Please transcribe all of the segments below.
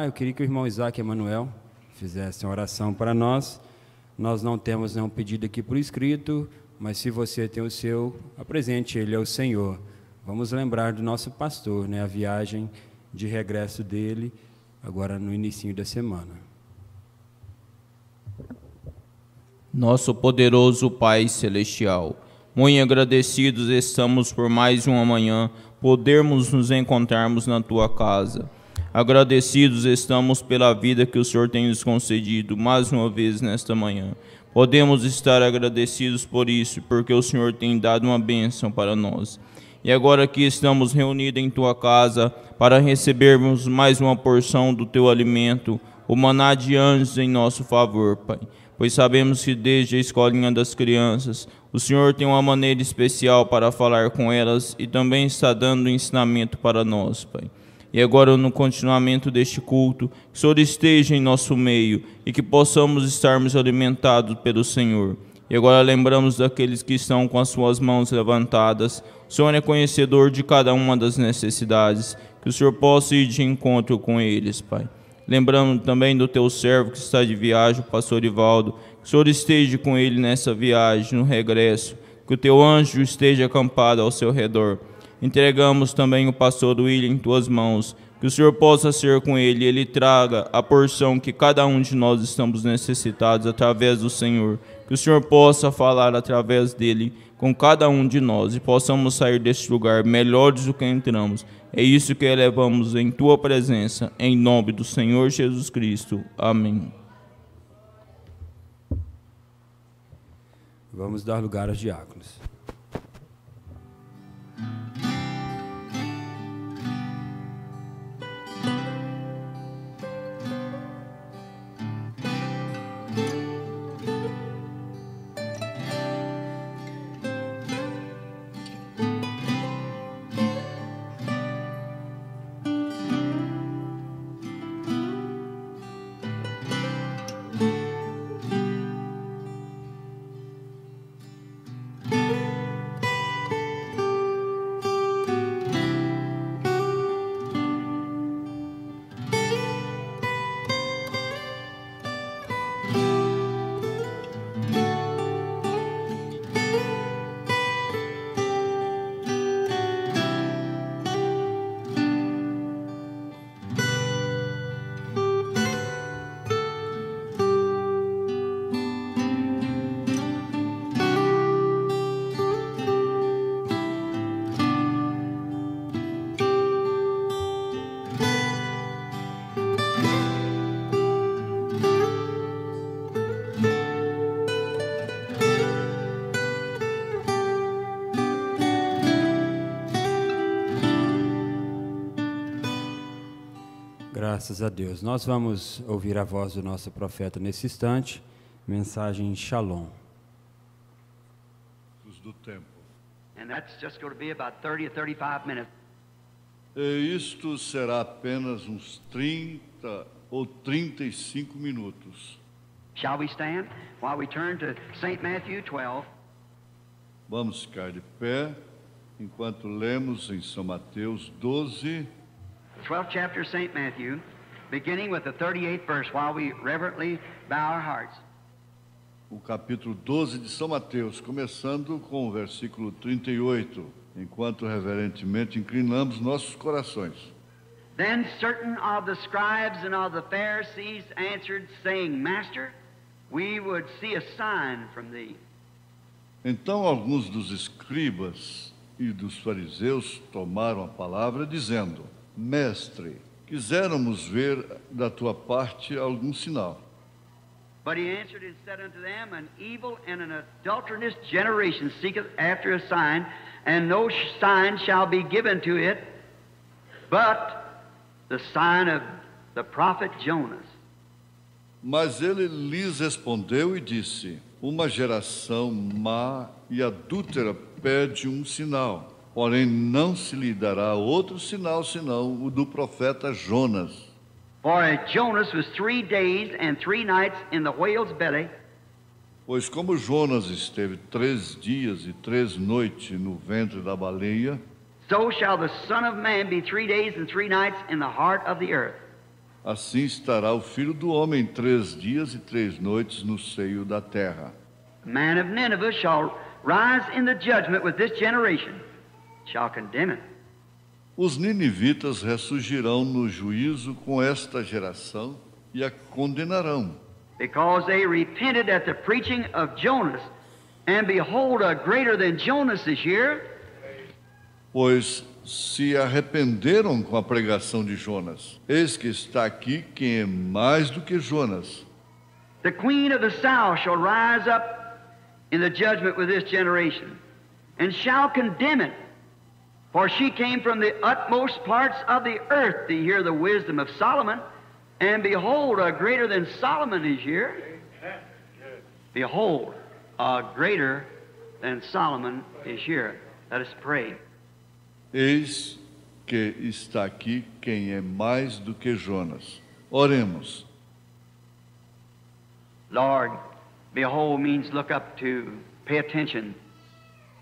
Eu queria que o irmão Isaac Emanuel fizesse uma oração para nós. Nós não temos nenhum pedido aqui por escrito, mas se você tem o seu, apresente ele ao Senhor. Vamos lembrar do nosso pastor, né? A viagem de regresso dele, agora no início da semana. Nosso poderoso Pai Celestial, muito agradecidos estamos por mais uma manhã, podermos nos encontrarmos na Tua casa. Agradecidos estamos pela vida que o Senhor tem nos concedido mais uma vez nesta manhã. Podemos estar agradecidos por isso, porque o Senhor tem dado uma bênção para nós. E agora aqui estamos reunidos em Tua casa para recebermos mais uma porção do Teu alimento, o maná de anjos em nosso favor, Pai. Pois sabemos que desde a escolinha das crianças, o Senhor tem uma maneira especial para falar com elas e também está dando ensinamento para nós, Pai. E agora, no continuamento deste culto, que o Senhor esteja em nosso meio e que possamos estarmos alimentados pelo Senhor. E agora lembramos daqueles que estão com as suas mãos levantadas. O Senhor é conhecedor de cada uma das necessidades, que o Senhor possa ir de encontro com eles, Pai. Lembrando também do Teu servo que está de viagem, o pastor Ivaldo, que o Senhor esteja com ele nessa viagem, no regresso, que o Teu anjo esteja acampado ao seu redor. Entregamos também o pastor William em Tuas mãos, Que o Senhor possa ser com ele e ele traga a porção que cada um de nós estamos necessitados através do Senhor. Que o Senhor possa falar através dele com cada um de nós e possamos sair deste lugar melhores do que entramos. É isso que elevamos em tua presença, em nome do Senhor Jesus Cristo. Amém. Vamos dar lugar aos diáconos. Graças a Deus. Nós vamos ouvir a voz do nosso profeta nesse instante. Mensagem Shalom. Do tempo. And that's just going to be about 30 or 35 minutes. E isto será apenas uns 30 ou 35 minutos. Shall we stand while we turn to St. Matthew 12? Vamos ficar de pé enquanto lemos em São Mateus 12. The 12th chapter of St. Matthew, beginning with the 38th verse, while we reverently bow our hearts. O capítulo 12 de São Mateus, começando com o versículo 38, enquanto reverentemente inclinamos nossos corações. Then certain of the scribes and of the Pharisees answered, saying, Master, we would see a sign from thee. Então alguns dos escribas e dos fariseus tomaram a palavra, dizendo: Mestre, quiséramos ver da tua parte algum sinal. But he answered and said unto them, An evil and an adulterous generation seeketh after a sign, and no sign shall be given to it, but the sign of the prophet Jonas. Mas ele lhes respondeu e disse: Uma geração má e adúltera pede um sinal, porém não se lhe dará outro sinal senão o do profeta Jonas. For as Jonas was 3 days and 3 nights in the whale's belly, Pois como Jonas esteve 3 dias e 3 noites no ventre da baleia, so shall the Son of Man be 3 days and 3 nights in the heart of the earth. assim estará o Filho do Homem 3 dias e 3 noites no seio da terra. The man of Nineveh shall rise in the judgment with this generation, shall condemn it. Os ninivitas ressurgirão no juízo com esta geração e a condenarão, Because they repented at the preaching of Jonas, and behold, a greater than Jonas is here. pois se arrependeram com a pregação de Jonas. Eis que está aqui quem é mais do que Jonas. The queen of the south shall rise up in the judgment with this generation, and shall condemn it. For she came from the utmost parts of the earth to hear the wisdom of Solomon, and behold, a greater than Solomon is here. Behold, a greater than Solomon is here. Let us pray. Eis que está aqui quem é mais do que Jonas. Oremos. Lord, behold means look up to, pay attention.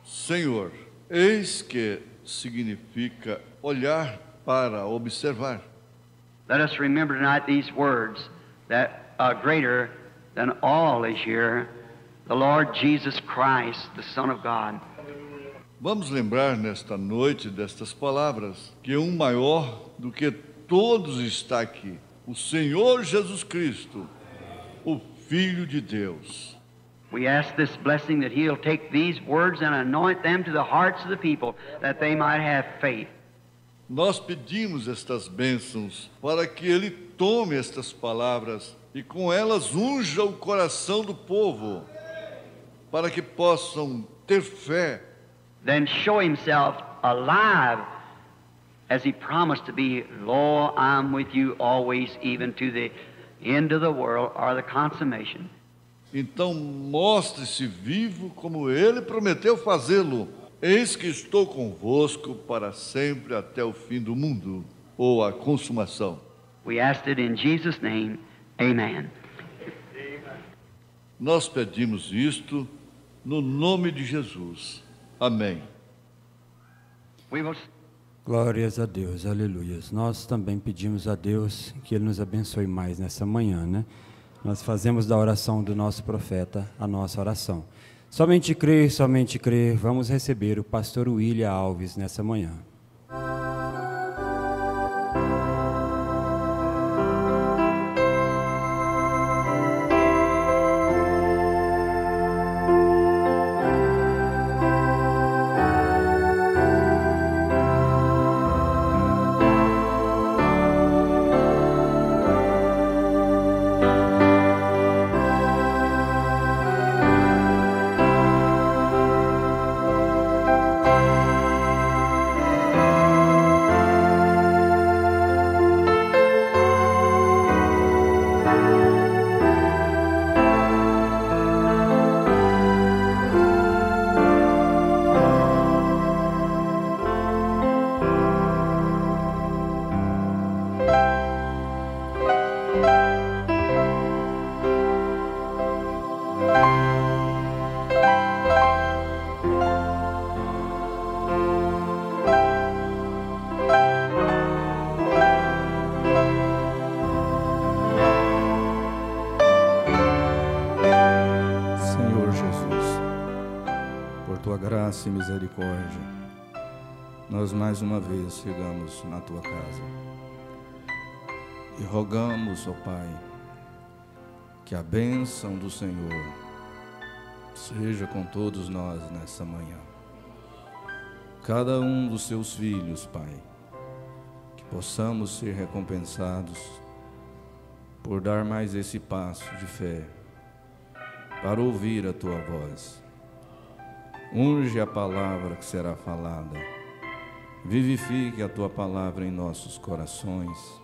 Senhor, eis que significa olhar para, observar. Let us remember tonight these words, that greater than all is here, the Lord Jesus Christ, the Son of God. Vamos lembrar nesta noite destas palavras, que um maior do que todos está aqui: o Senhor Jesus Cristo, o Filho de Deus. We ask this blessing that He'll take these words and anoint them to the hearts of the people, that they might have faith. Nós pedimos estas bênçãos para que Ele tome estas palavras e com elas unja o coração do povo, para que possam ter fé. Then show Himself alive as He promised to be. Lo, I'm with you always, even to the end of the world, or the consummation. Então mostre-se vivo como Ele prometeu fazê-lo. Eis que estou convosco para sempre até o fim do mundo, ou a consumação. We asked it in Jesus' name. Amen. Nós pedimos isto no nome de Jesus. Amém. We will... Glórias a Deus, aleluias. Nós também pedimos a Deus que Ele nos abençoe mais nessa manhã, né? Nós fazemos da oração do nosso profeta a nossa oração. Somente crer, vamos receber o pastor William Alves nessa manhã. Graça e misericórdia, nós mais uma vez chegamos na Tua casa e rogamos, ó Pai, que a bênção do Senhor seja com todos nós nessa manhã. Cada um dos Seus filhos, Pai, que possamos ser recompensados por dar mais esse passo de fé para ouvir a Tua voz. Unge a palavra que será falada, vivifique a Tua palavra em nossos corações,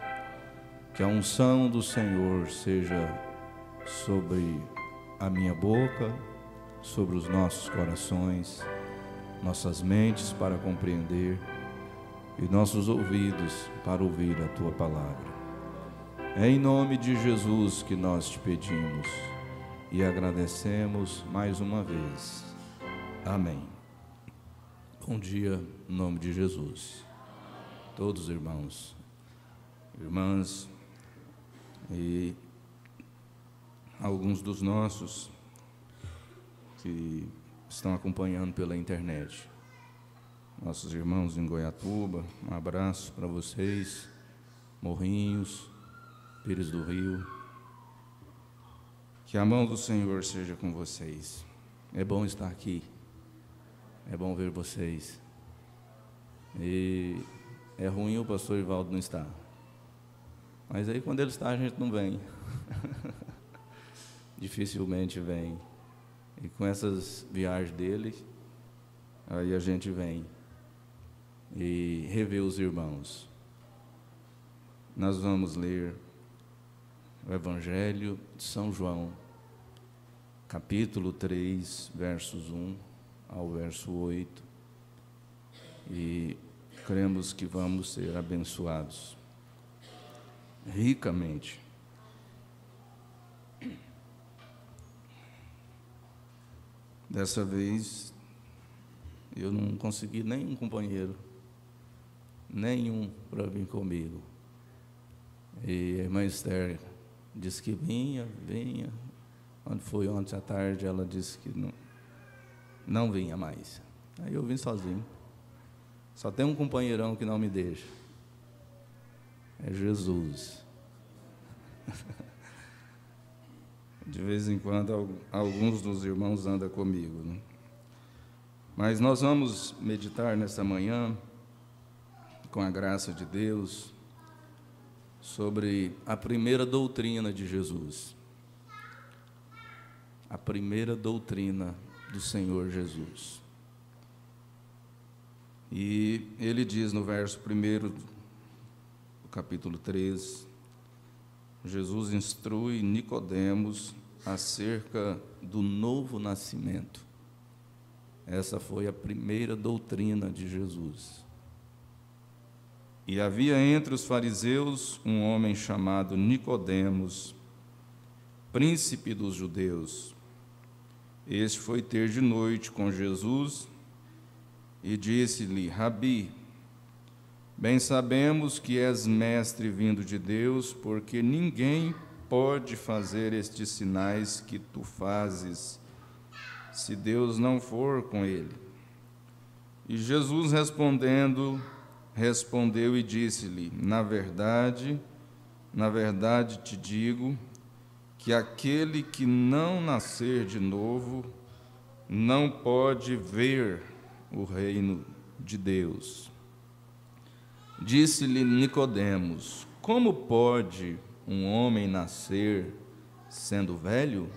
que a unção do Senhor seja sobre a minha boca, sobre os nossos corações, nossas mentes para compreender e nossos ouvidos para ouvir a Tua palavra. É em nome de Jesus que nós te pedimos e agradecemos mais uma vez. Amém. Bom dia, em nome de Jesus. Todos irmãos, irmãs e alguns dos nossos que estão acompanhando pela internet. Nossos irmãos em Goiatuba, um abraço para vocês, Morrinhos, Pires do Rio. Que a mão do Senhor seja com vocês. É bom estar aqui. É bom ver vocês. E é ruim o pastor Ivaldo não estar. Mas aí quando ele está, a gente não vem. Dificilmente vem. E com essas viagens dele, aí a gente vem e revê os irmãos. Nós vamos ler o Evangelho de São João, capítulo 3, versos 1 ao verso 8, e cremos que vamos ser abençoados ricamente. Dessa vez, eu não consegui nenhum companheiro, nenhum para vir comigo. E a irmã Esther disse que vinha. Quando foi ontem à tarde, ela disse que não vinha mais. Aí eu vim sozinho. Só tem um companheirão que não me deixa. é Jesus. De vez em quando, alguns dos irmãos andam comigo, né? Mas nós vamos meditar nessa manhã, com a graça de Deus, sobre a primeira doutrina de Jesus. A primeira doutrina do Senhor Jesus. E ele diz no verso 1 do capítulo 3, Jesus instrui Nicodemos acerca do novo nascimento. Essa foi a primeira doutrina de Jesus. E havia entre os fariseus um homem chamado Nicodemos, príncipe dos judeus. Este foi ter de noite com Jesus e disse-lhe: Rabi, bem sabemos que és mestre vindo de Deus, porque ninguém pode fazer estes sinais que tu fazes, se Deus não for com ele. E Jesus respondeu e disse-lhe: na verdade te digo que aquele que não nascer de novo não pode ver o reino de Deus. Disse-lhe Nicodemos: como pode um homem nascer sendo velho?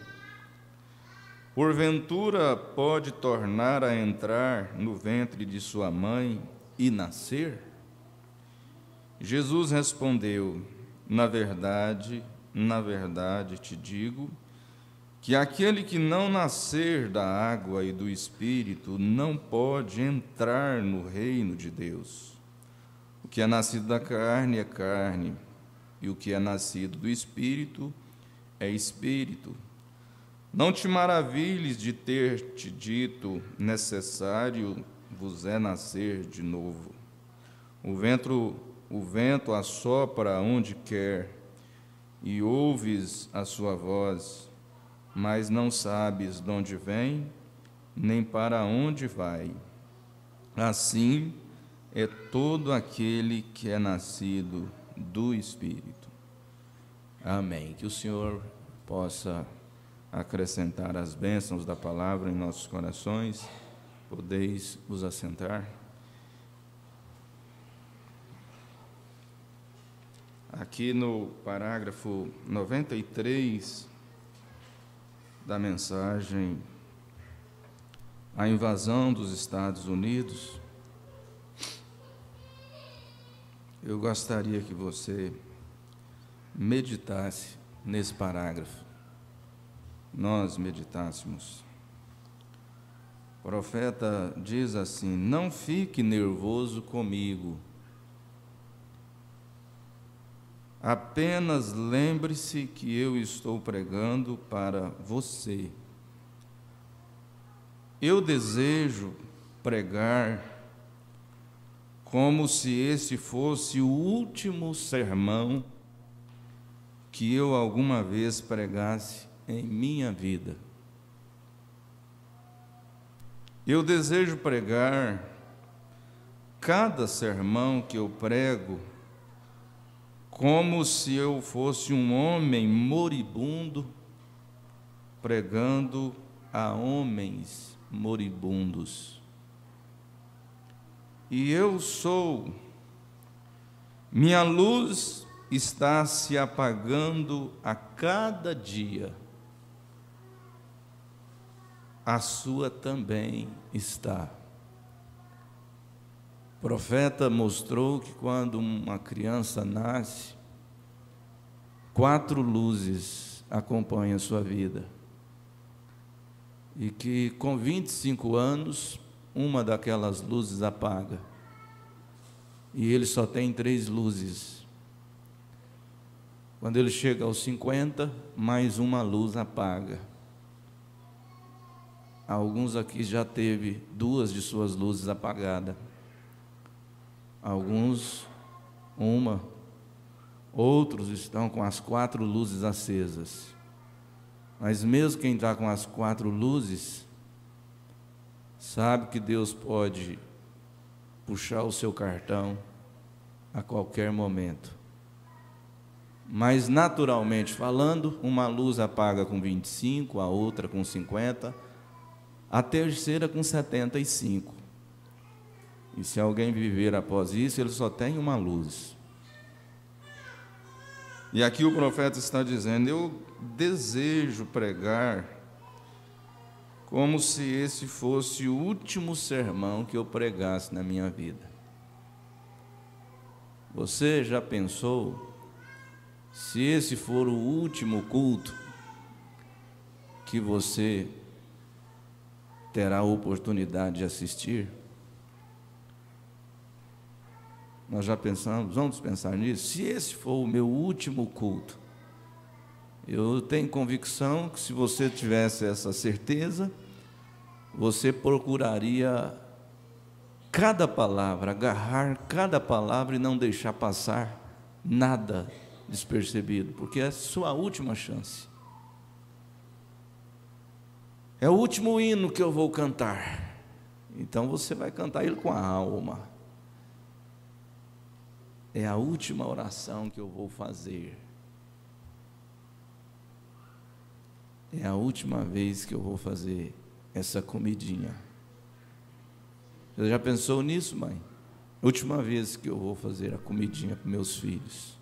Porventura pode tornar a entrar no ventre de sua mãe e nascer? Jesus respondeu: na verdade te digo que aquele que não nascer da água e do Espírito não pode entrar no reino de Deus. O que é nascido da carne é carne, e o que é nascido do Espírito é Espírito. Não te maravilhes de ter te dito: necessário vos é nascer de novo. O vento assopra onde quer, e ouves a sua voz, mas não sabes de onde vem, nem para onde vai. Assim é todo aquele que é nascido do Espírito. Amém. Que o Senhor possa acrescentar as bênçãos da palavra em nossos corações. Podeis vos assentar. Aqui no parágrafo 93 da mensagem A Invasão dos Estados Unidos, eu gostaria que você meditasse nesse parágrafo. Nós meditássemos. O profeta diz assim: não fique nervoso comigo. Apenas lembre-se que eu estou pregando para você. Eu desejo pregar como se esse fosse o último sermão que eu alguma vez pregasse em minha vida. Eu desejo pregar cada sermão que eu prego como se eu fosse um homem moribundo pregando a homens moribundos. E eu sou. Minha luz está se apagando a cada dia. A sua também está. O profeta mostrou que quando uma criança nasce, 4 luzes acompanham a sua vida. E que com 25 anos, uma daquelas luzes apaga. E ele só tem 3 luzes. Quando ele chega aos 50, mais uma luz apaga. Alguns aqui já teve 2 de suas luzes apagadas. Alguns, uma. Outros estão com as 4 luzes acesas. Mas mesmo quem está com as 4 luzes, sabe que Deus pode puxar o seu cartão a qualquer momento. Mas, naturalmente falando, uma luz apaga com 25, a outra com 50, a terceira com 75. E se alguém viver após isso, ele só tem uma luz. E aqui o profeta está dizendo: eu desejo pregar como se esse fosse o último sermão que eu pregasse na minha vida. Você já pensou se esse for o último culto que você terá a oportunidade de assistir? Nós já pensamos, vamos pensar nisso? Se esse for o meu último culto, eu tenho convicção que se você tivesse essa certeza, você procuraria cada palavra, agarrar cada palavra e não deixar passar nada despercebido, porque é a sua última chance. É o último hino que eu vou cantar, então você vai cantar ele com a alma. É a última oração que eu vou fazer. É a última vez que eu vou fazer essa comidinha. Você já pensou nisso, mãe? Última vez que eu vou fazer a comidinha para meus filhos.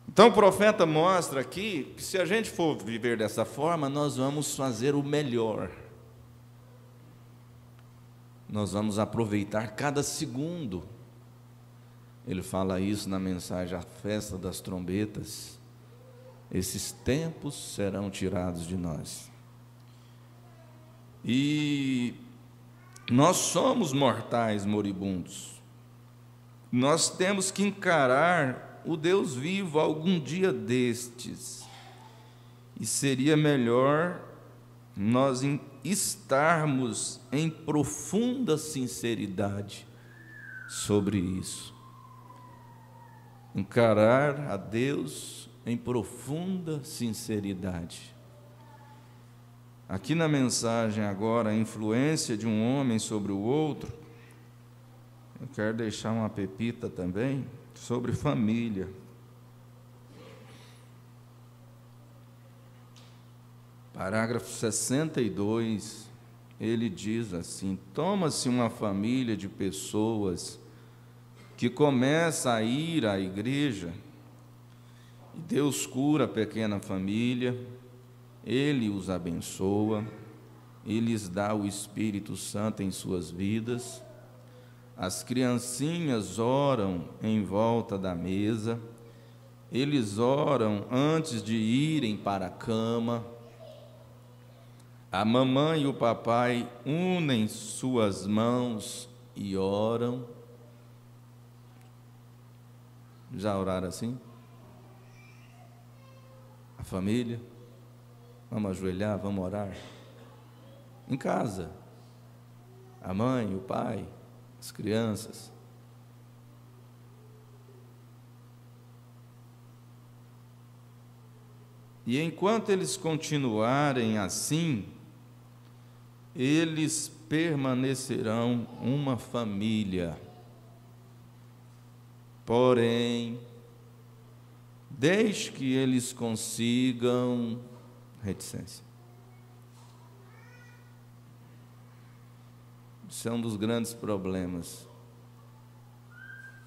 Então o profeta mostra aqui que se a gente for viver dessa forma, nós vamos fazer o melhor. Nós vamos aproveitar cada segundo. Ele fala isso na mensagem, a festa das trombetas. Esses tempos serão tirados de nós. E nós somos mortais moribundos. Nós temos que encarar o Deus vivo algum dia destes. E seria melhor nós estarmos em profunda sinceridade sobre isso. Encarar a Deus em profunda sinceridade. Aqui na mensagem agora, a influência de um homem sobre o outro, eu quero deixar uma pepita também sobre família. Parágrafo 62, ele diz assim: toma-se uma família de pessoas que começa a ir à igreja, e Deus cura a pequena família, Ele os abençoa, Ele lhes dá o Espírito Santo em suas vidas, as criancinhas oram em volta da mesa, eles oram antes de irem para a cama, a mamãe e o papai unem suas mãos e oram. Já oraram assim? A família? Vamos ajoelhar, vamos orar? Em casa, a mãe, o pai, as crianças. E enquanto eles continuarem assim, eles permanecerão uma família. Porém, desde que eles consigam reticência. Isso é um dos grandes problemas.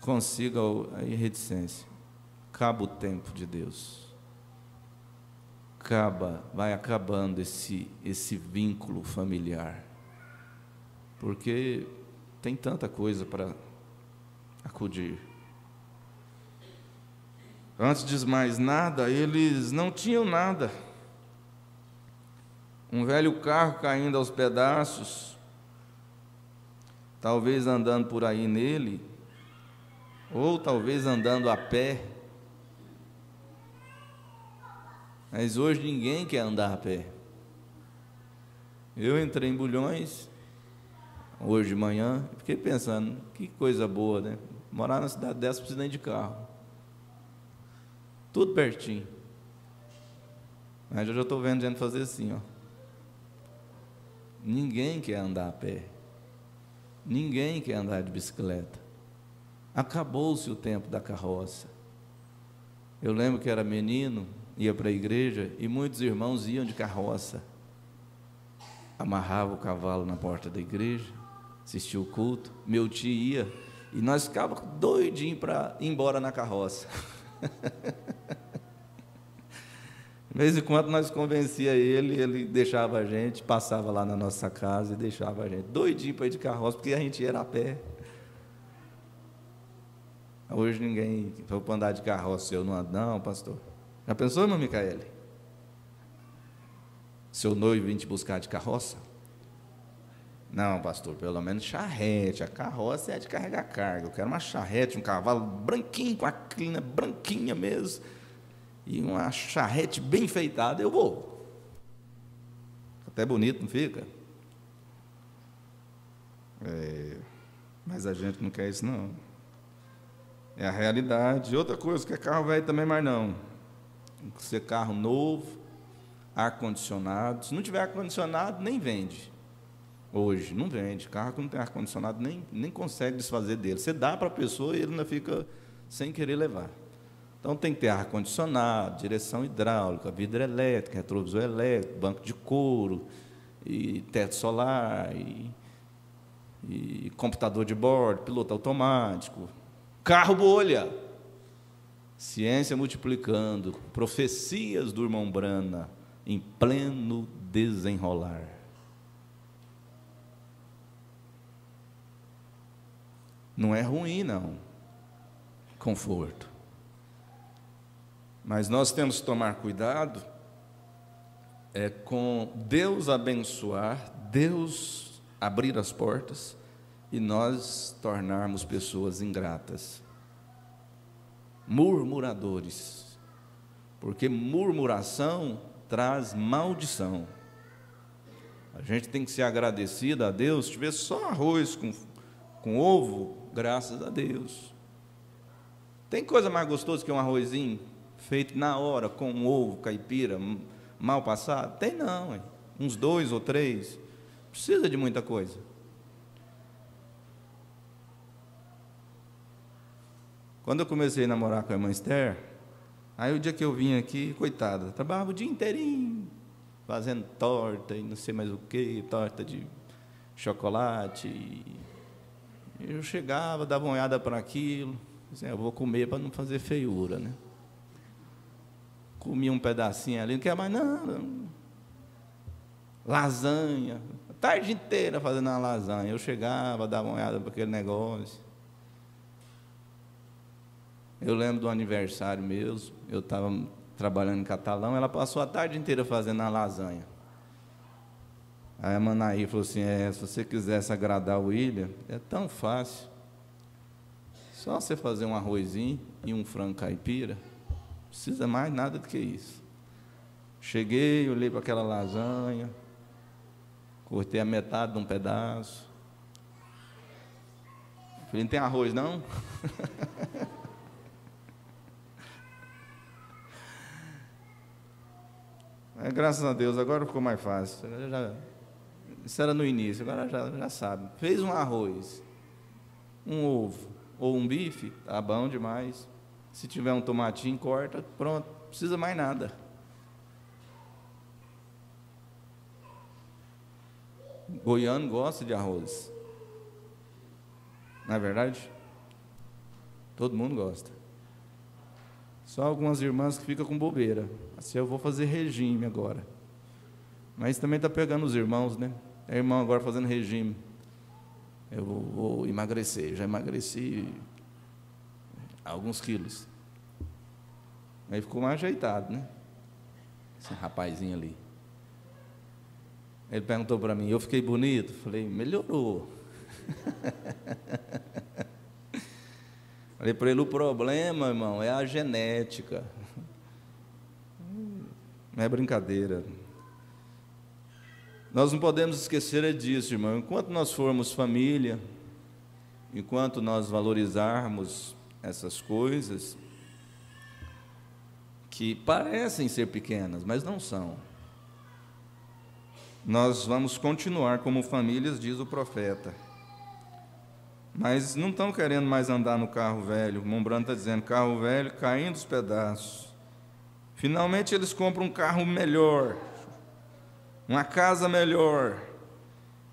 Consiga a reticência. Acaba o tempo de Deus. Vai acabando esse vínculo familiar. Porque tem tanta coisa para acudir. Antes de mais nada, eles não tinham nada. Um velho carro caindo aos pedaços, talvez andando por aí nele, ou talvez andando a pé. Mas hoje ninguém quer andar a pé. Eu entrei em Bulhões hoje de manhã, fiquei pensando, que coisa boa, né? Morar na cidade dessa precisa nem de carro. Tudo pertinho. Mas eu já estou vendo gente fazer assim, ó. Ninguém quer andar a pé. Ninguém quer andar de bicicleta. Acabou-se o tempo da carroça. Eu lembro que era menino, ia para a igreja e muitos irmãos iam de carroça. Amarrava o cavalo na porta da igreja, assistia o culto. Meu tio ia e nós ficávamos doidinhos para ir embora na carroça. De vez em quando nós convencia ele deixava a gente, passava lá na nossa casa e deixava a gente doidinho para ir de carroça, porque a gente ia a pé. Hoje ninguém foi para andar de carroça, eu não ando, não, pastor. Já pensou, irmão Micaele? Seu noivo vir te buscar de carroça? Não, pastor, pelo menos charrete. A carroça é de carregar carga. Eu quero uma charrete, um cavalo branquinho, com a crina branquinha mesmo, e uma charrete bem enfeitada, eu vou. Até bonito, não fica? Mas a gente não quer isso, não. É a realidade. Outra coisa que é carro velho também, mas não. Tem que ser carro novo, ar-condicionado. Se não tiver ar-condicionado, nem vende. Hoje, não vende. Carro que não tem ar-condicionado, nem consegue desfazer dele. Você dá para a pessoa e ele ainda fica sem querer levar. Então, tem que ter ar-condicionado, direção hidráulica, vidro elétrico, retrovisor elétrico, banco de couro, e teto solar, e computador de bordo, piloto automático, carro bolha. Ciência multiplicando, profecias do irmão Brana, em pleno desenrolar. Não é ruim, não, conforto. Mas nós temos que tomar cuidado com Deus abençoar, Deus abrir as portas e nós tornarmos pessoas ingratas, murmuradores, porque murmuração traz maldição. A gente tem que ser agradecido a Deus. Se tiver só arroz com ovo, graças a Deus. Tem coisa mais gostosa que um arrozinho feito na hora, com um ovo caipira, mal passado? Tem não, hein? Uns 2 ou 3, não precisa de muita coisa. Quando eu comecei a namorar com a irmã Esther, aí o dia que eu vim aqui, coitada, trabalhava o dia inteirinho, fazendo torta e não sei mais o que, torta de chocolate. Eu chegava, dava uma olhada para aquilo, assim, eu vou comer para não fazer feiura, né? Comia um pedacinho ali, não quer mais não. Lasanha, a tarde inteira fazendo uma lasanha. Eu chegava, dava uma olhada para aquele negócio. Eu lembro do aniversário mesmo, eu estava trabalhando em Catalão, ela passou a tarde inteira fazendo a lasanha. Aí a Manaí falou assim, se você quisesse agradar o William, é tão fácil. Só você fazer um arrozinho e um frango caipira, não precisa mais nada do que isso. Cheguei, olhei para aquela lasanha, cortei a metade de um pedaço. Falei, não tem arroz não? Graças a Deus, agora ficou mais fácil. Isso era no início, agora já sabe. Fez um arroz, um ovo ou um bife, tá bom demais. Se tiver um tomatinho, corta, pronto, não precisa mais nada. Goiano gosta de arroz. Não é verdade? Todo mundo gosta. Só algumas irmãs que ficam com bobeira. Assim, eu vou fazer regime agora. Mas também está pegando os irmãos, né? É irmão agora fazendo regime. Eu vou emagrecer. Já emagreci alguns quilos. Aí ficou mais ajeitado, né? Esse rapazinho ali. Ele perguntou para mim, eu fiquei bonito? Falei, melhorou. Falei para ele, o problema, irmão, é a genética. Não é brincadeira. Nós não podemos esquecer disso, irmão. Enquanto nós formos família, enquanto nós valorizarmos essas coisas, que parecem ser pequenas, mas não são, nós vamos continuar como famílias, diz o profeta. mas não estão querendo mais andar no carro velho. O irmão Brando está dizendo, carro velho caindo os pedaços. Finalmente eles compram um carro melhor, uma casa melhor,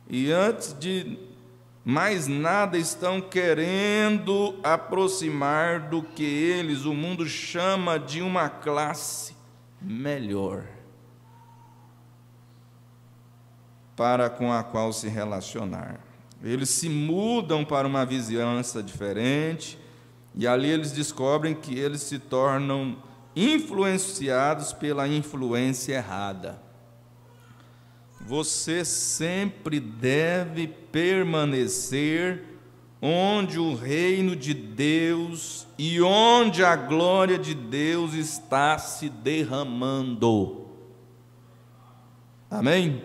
e antes de mais nada estão querendo aproximar do que eles, o mundo chama de uma classe melhor, para com a qual se relacionar. Eles se mudam para uma vizinhança diferente, e ali eles descobrem que eles se tornam influenciados pela influência errada. Você sempre deve permanecer onde o reino de Deus e onde a glória de Deus está se derramando. Amém?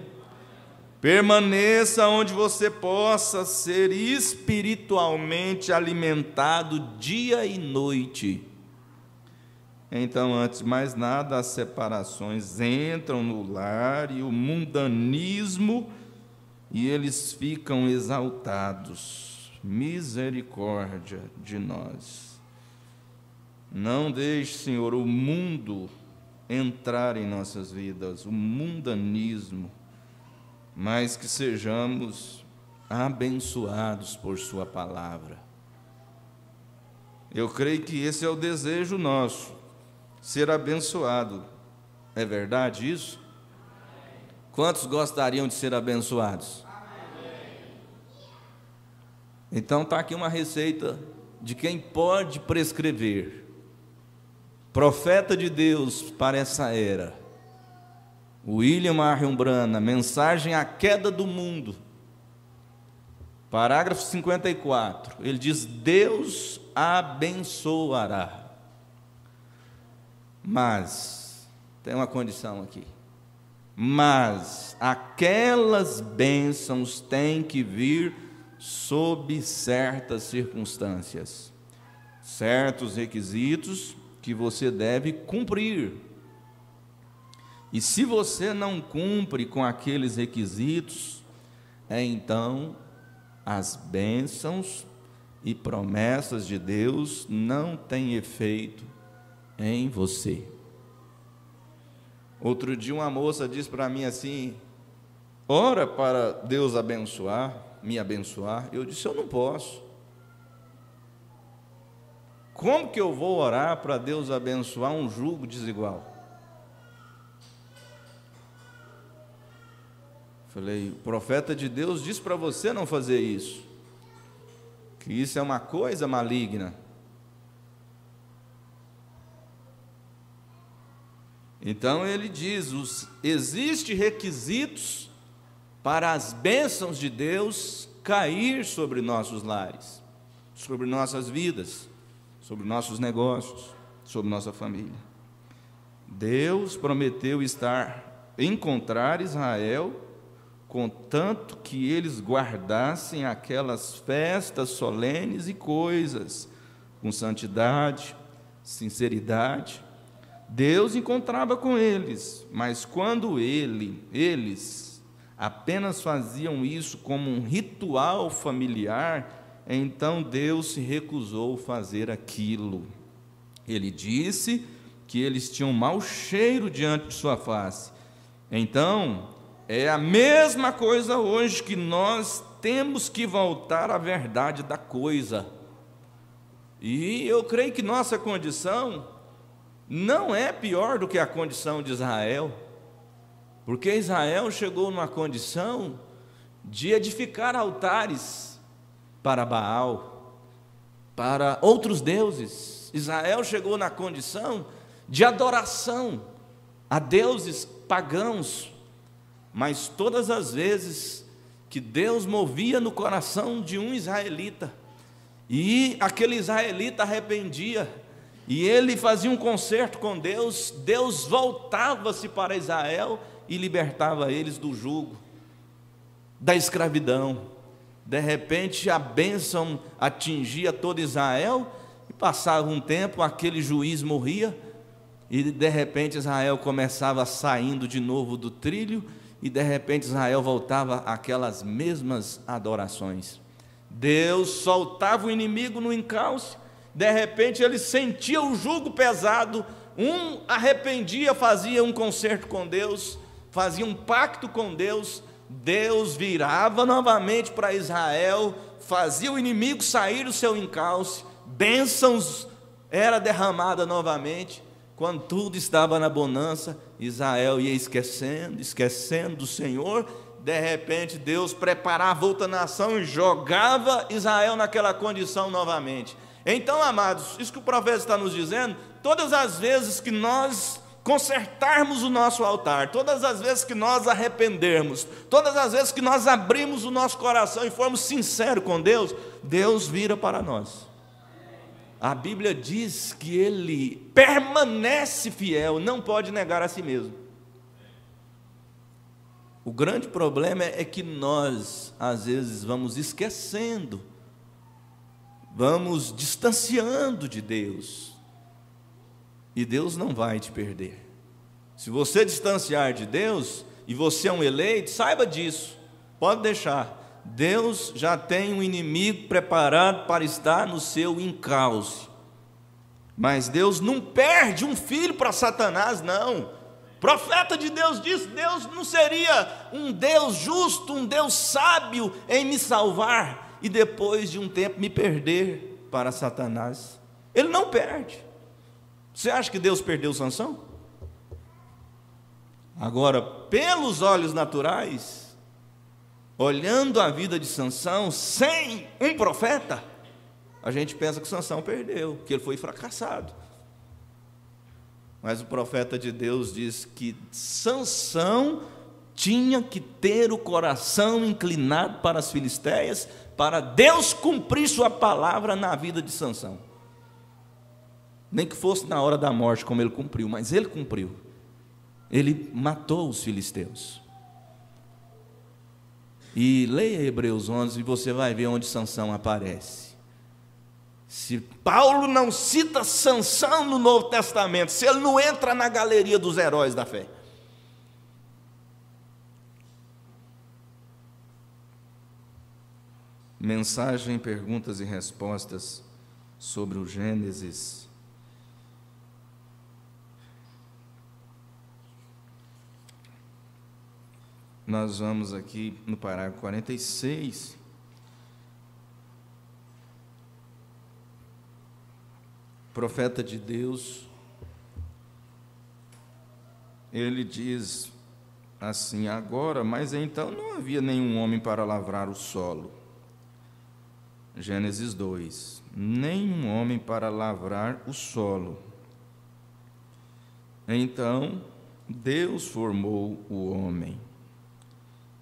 Permaneça onde você possa ser espiritualmente alimentado dia e noite. Então, antes de mais nada, as separações entram no lar e o mundanismo, e eles ficam exaltados. Misericórdia de nós. Não deixe, Senhor, o mundo entrar em nossas vidas, o mundanismo, mas que sejamos abençoados por Sua palavra. Eu creio que esse é o desejo nosso, ser abençoado. É verdade isso? Quantos gostariam de ser abençoados? Então está aqui uma receita de quem pode prescrever. Profeta de Deus para essa era. William Marion Branham, Mensagem à Queda do Mundo. Parágrafo 54. Ele diz: Deus abençoará. Mas, tem uma condição aqui. Mas aquelas bênçãos têm que vir sob certas circunstâncias, certos requisitos que você deve cumprir. E se você não cumpre com aqueles requisitos, então as bênçãos e promessas de Deus não têm efeito em você. Outro dia uma moça disse para mim assim: ora para Deus abençoar, me abençoar. Eu disse: eu não posso. Como que eu vou orar para Deus abençoar um jugo desigual? Falei: o profeta de Deus disse para você não fazer isso, que isso é uma coisa maligna. Então ele diz: existem requisitos para as bênçãos de Deus cair sobre nossos lares, sobre nossas vidas, sobre nossos negócios, sobre nossa família. Deus prometeu encontrar Israel, contanto que eles guardassem aquelas festas solenes e coisas com santidade, sinceridade. Deus encontrava com eles, mas quando eles apenas faziam isso como um ritual familiar, então Deus se recusou a fazer aquilo. Ele disse que eles tinham mau cheiro diante de sua face. Então, é a mesma coisa hoje, que nós temos que voltar à verdade da coisa. E eu creio que nossa condição não é pior do que a condição de Israel, porque Israel chegou numa condição de edificar altares para Baal, para outros deuses. Israel chegou na condição de adoração a deuses pagãos, mas todas as vezes que Deus movia no coração de um israelita, e aquele israelita arrependia, e ele fazia um concerto com Deus, Deus voltava-se para Israel e libertava eles do jugo, da escravidão. De repente a bênção atingia todo Israel, e passava um tempo, aquele juiz morria, e de repente Israel começava saindo de novo do trilho, e de repente Israel voltava àquelas mesmas adorações. Deus soltava o inimigo no encalço, de repente ele sentia o jugo pesado, um arrependia, fazia um concerto com Deus, fazia um pacto com Deus, Deus virava novamente para Israel, fazia o inimigo sair do seu encalço, bênçãos era derramada novamente. Quando tudo estava na bonança, Israel ia esquecendo do Senhor. De repente Deus preparava outra nação e jogava Israel naquela condição novamente. Então, amados, isso que o profeta está nos dizendo, todas as vezes que nós consertarmos o nosso altar, todas as vezes que nós arrependermos, todas as vezes que nós abrimos o nosso coração e formos sinceros com Deus, Deus vira para nós. A Bíblia diz que Ele permanece fiel, não pode negar a si mesmo. O grande problema é que nós, às vezes, vamos esquecendo, vamos distanciando de Deus, e Deus não vai te perder. Se você distanciar de Deus, e você é um eleito, saiba disso, pode deixar. Deus já tem um inimigo preparado para estar no seu encalce. Mas Deus não perde um filho para Satanás, não. O profeta de Deus disse: Deus não seria um Deus justo, um Deus sábio em me salvar e depois de um tempo me perder para Satanás. Ele não perde. Você acha que Deus perdeu Sansão? Agora, pelos olhos naturais, olhando a vida de Sansão sem um profeta, a gente pensa que Sansão perdeu, que ele foi fracassado. Mas o profeta de Deus diz que Sansão tinha que ter o coração inclinado para as filisteias, para Deus cumprir sua palavra na vida de Sansão. Nem que fosse na hora da morte, como ele cumpriu, mas ele cumpriu. Ele matou os filisteus. E leia Hebreus 11 e você vai ver onde Sansão aparece. Se Paulo não cita Sansão no Novo Testamento, se ele não entra na galeria dos heróis da fé. Mensagem, perguntas e respostas sobre o Gênesis. Nós vamos aqui no parágrafo 46. Profeta de Deus, ele diz assim: agora, mas então não havia nenhum homem para lavrar o solo. Gênesis 2, nenhum homem para lavrar o solo. Então Deus formou o homem.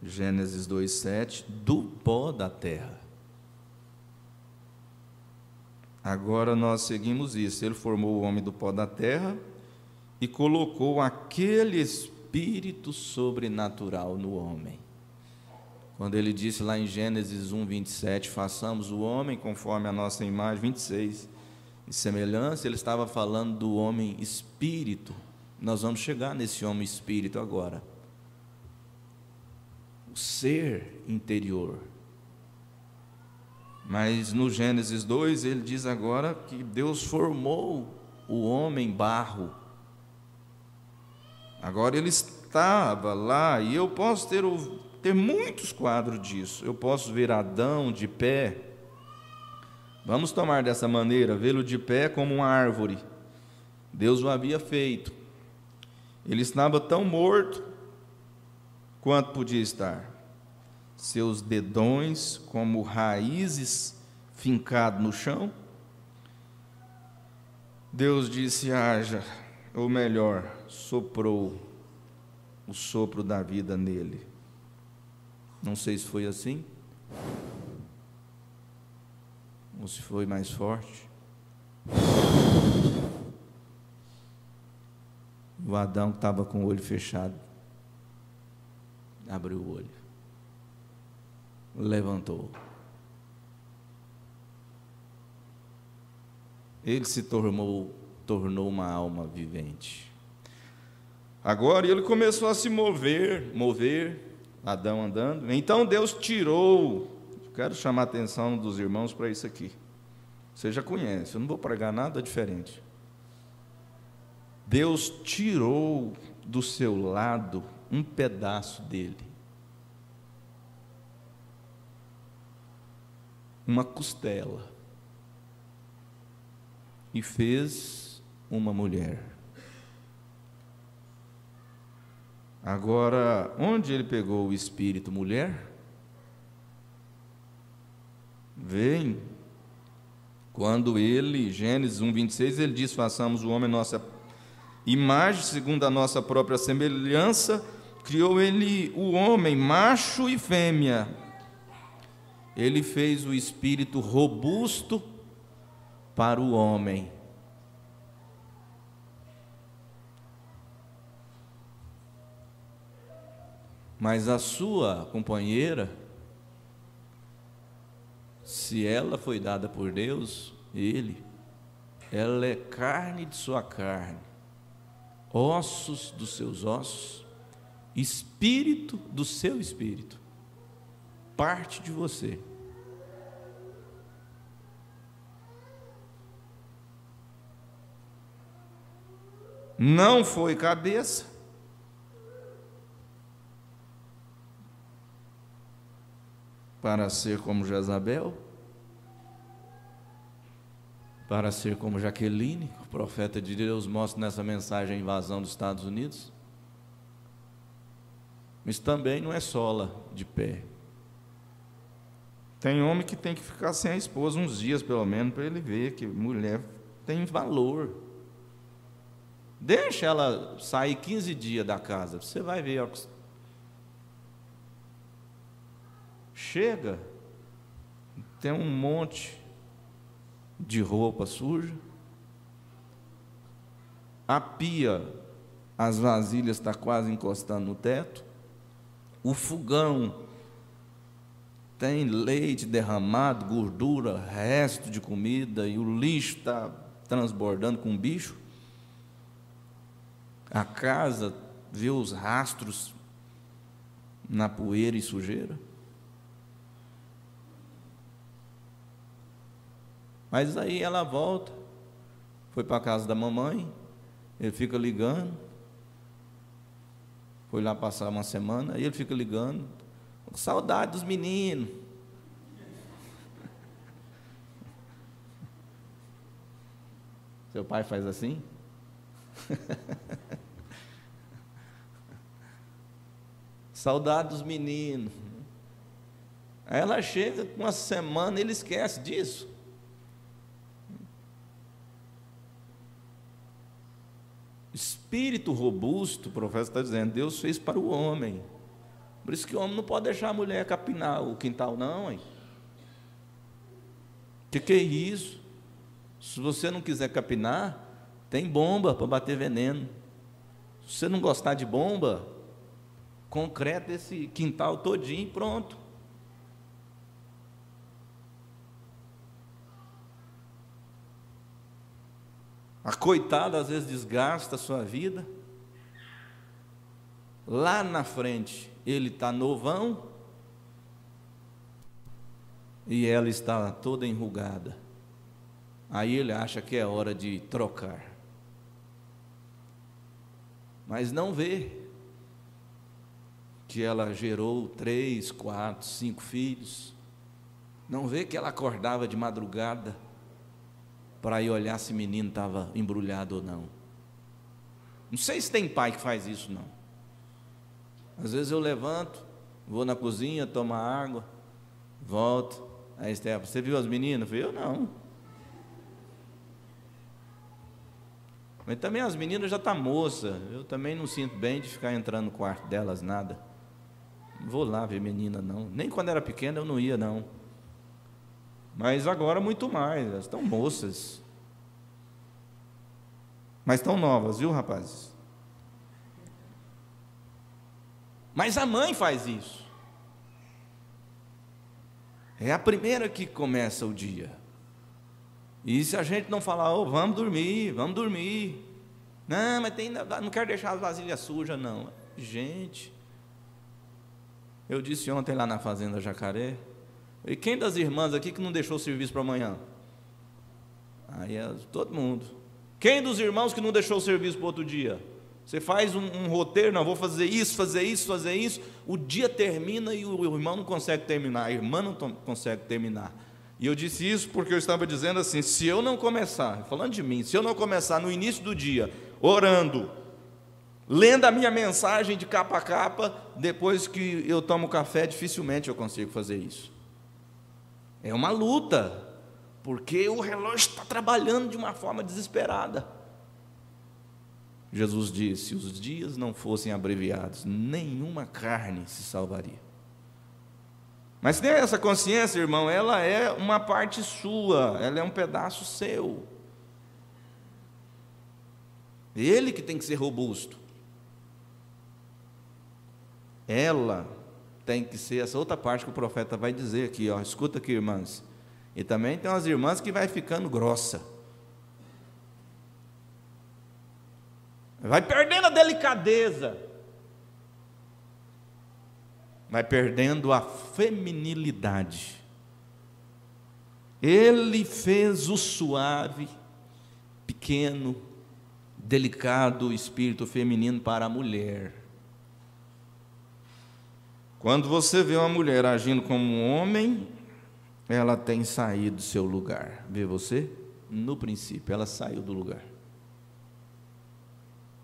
Gênesis 2:7, do pó da terra. Agora nós seguimos isso. Ele formou o homem do pó da terra e colocou aquele espírito sobrenatural no homem. Quando ele disse lá em Gênesis 1:27, façamos o homem conforme a nossa imagem, 26, em semelhança, ele estava falando do homem espírito. Nós vamos chegar nesse homem espírito agora. O ser interior. Mas no Gênesis 2, ele diz agora que Deus formou o homem barro. Agora ele estava lá, e eu posso ter muitos quadros disso. Eu posso ver Adão de pé. Vamos tomar dessa maneira, vê-lo de pé como uma árvore. Deus o havia feito. Ele estava tão morto quanto podia estar. Seus dedões como raízes fincados no chão. Deus disse: haja, ou melhor, soprou o sopro da vida nele. Não sei se foi assim, ou se foi mais forte. O Adão que estava com o olho fechado abriu o olho, levantou. Ele se tornou uma alma vivente. Agora ele começou a se mover, Adão andando. Então Deus tirou, quero chamar a atenção dos irmãos para isso aqui. Você já conhece, eu não vou pregar nada diferente. Deus tirou do seu lado um pedaço dele, uma costela, e fez uma mulher. Agora, onde ele pegou o espírito mulher? Vem quando ele, Gênesis 1:26, ele diz: façamos o homem nossa imagem, segundo a nossa própria semelhança, criou ele o homem, macho e fêmea. Ele fez o espírito robusto para o homem. Mas a sua companheira, se ela foi dada por Deus, ela é carne de sua carne, ossos dos seus ossos, espírito do seu espírito, parte de você. Não foi cabeça, para ser como Jezabel, para ser como Jaqueline, o profeta de Deus mostra nessa mensagem a invasão dos Estados Unidos. Mas também não é sola de pé. Tem homem que tem que ficar sem a esposa uns dias pelo menos, para ele ver que mulher tem valor. Deixa ela sair 15 dias da casa, você vai ver. Ó, chega, tem um monte de roupa suja, a pia, as vasilhas estão quase encostando no teto, o fogão tem leite derramado, gordura, resto de comida, e o lixo está transbordando com bicho. A casa vê os rastros na poeira e sujeira. Mas aí ela volta, foi para a casa da mamãe, ele fica ligando, foi lá passar uma semana, aí ele fica ligando, com saudade dos meninos. Seu pai faz assim? Saudade dos meninos. Aí ela chega com uma semana, ele esquece disso. Espírito robusto, o profeta está dizendo, Deus fez para o homem. Por isso que o homem não pode deixar a mulher capinar o quintal, não, hein? Que é isso? Se você não quiser capinar, tem bomba para bater veneno. Se você não gostar de bomba, concreta esse quintal todinho e pronto. A coitada às vezes desgasta a sua vida. Lá na frente ele está novão e ela está toda enrugada. Aí ele acha que é hora de trocar. Mas não vê que ela gerou 3, 4, 5 filhos. Não vê que ela acordava de madrugada para ir olhar se o menino estava embrulhado ou não. Não sei se tem pai que faz isso, não. Às vezes eu levanto, vou na cozinha, tomo água, volto. Aí Esther, você viu as meninas? Eu falei, eu não. Mas também as meninas já estão moça. Eu também não sinto bem de ficar entrando no quarto delas, nada. Não vou lá ver menina, não. Nem quando era pequena eu não ia, não. Mas agora muito mais, elas estão moças. Mas estão novas, viu, rapazes? Mas a mãe faz isso. É a primeira que começa o dia. E se a gente não falar, oh, vamos dormir. Não, mas não quero deixar as vasilhas sujas, não. Gente, eu disse ontem lá na Fazenda Jacaré, E quem das irmãs aqui que não deixou o serviço para amanhã? Aí é todo mundo. Quem dos irmãos que não deixou o serviço para outro dia? Você faz um roteiro, não, vou fazer isso, fazer isso, fazer isso. O dia termina e o irmão não consegue terminar, a irmã não consegue terminar. E eu disse isso porque eu estava dizendo assim, se eu não começar, falando de mim, se eu não começar no início do dia, orando, lendo a minha mensagem de capa a capa, depois que eu tomo café, dificilmente eu consigo fazer isso. É uma luta, porque o relógio está trabalhando de uma forma desesperada. Jesus disse, se os dias não fossem abreviados, nenhuma carne se salvaria. Mas tenha essa consciência, irmão, ela é uma parte sua, ela é um pedaço seu. Ele que tem que ser robusto. Ela tem que ser essa outra parte que o profeta vai dizer aqui, ó, escuta aqui, irmãs. E também tem umas irmãs que vai ficando grossa. Vai perdendo a delicadeza. Vai perdendo a feminilidade. Ele fez o suave, pequeno, delicado espírito feminino para a mulher. Quando você vê uma mulher agindo como um homem, ela tem saído do seu lugar. Vê você? No princípio, ela saiu do lugar.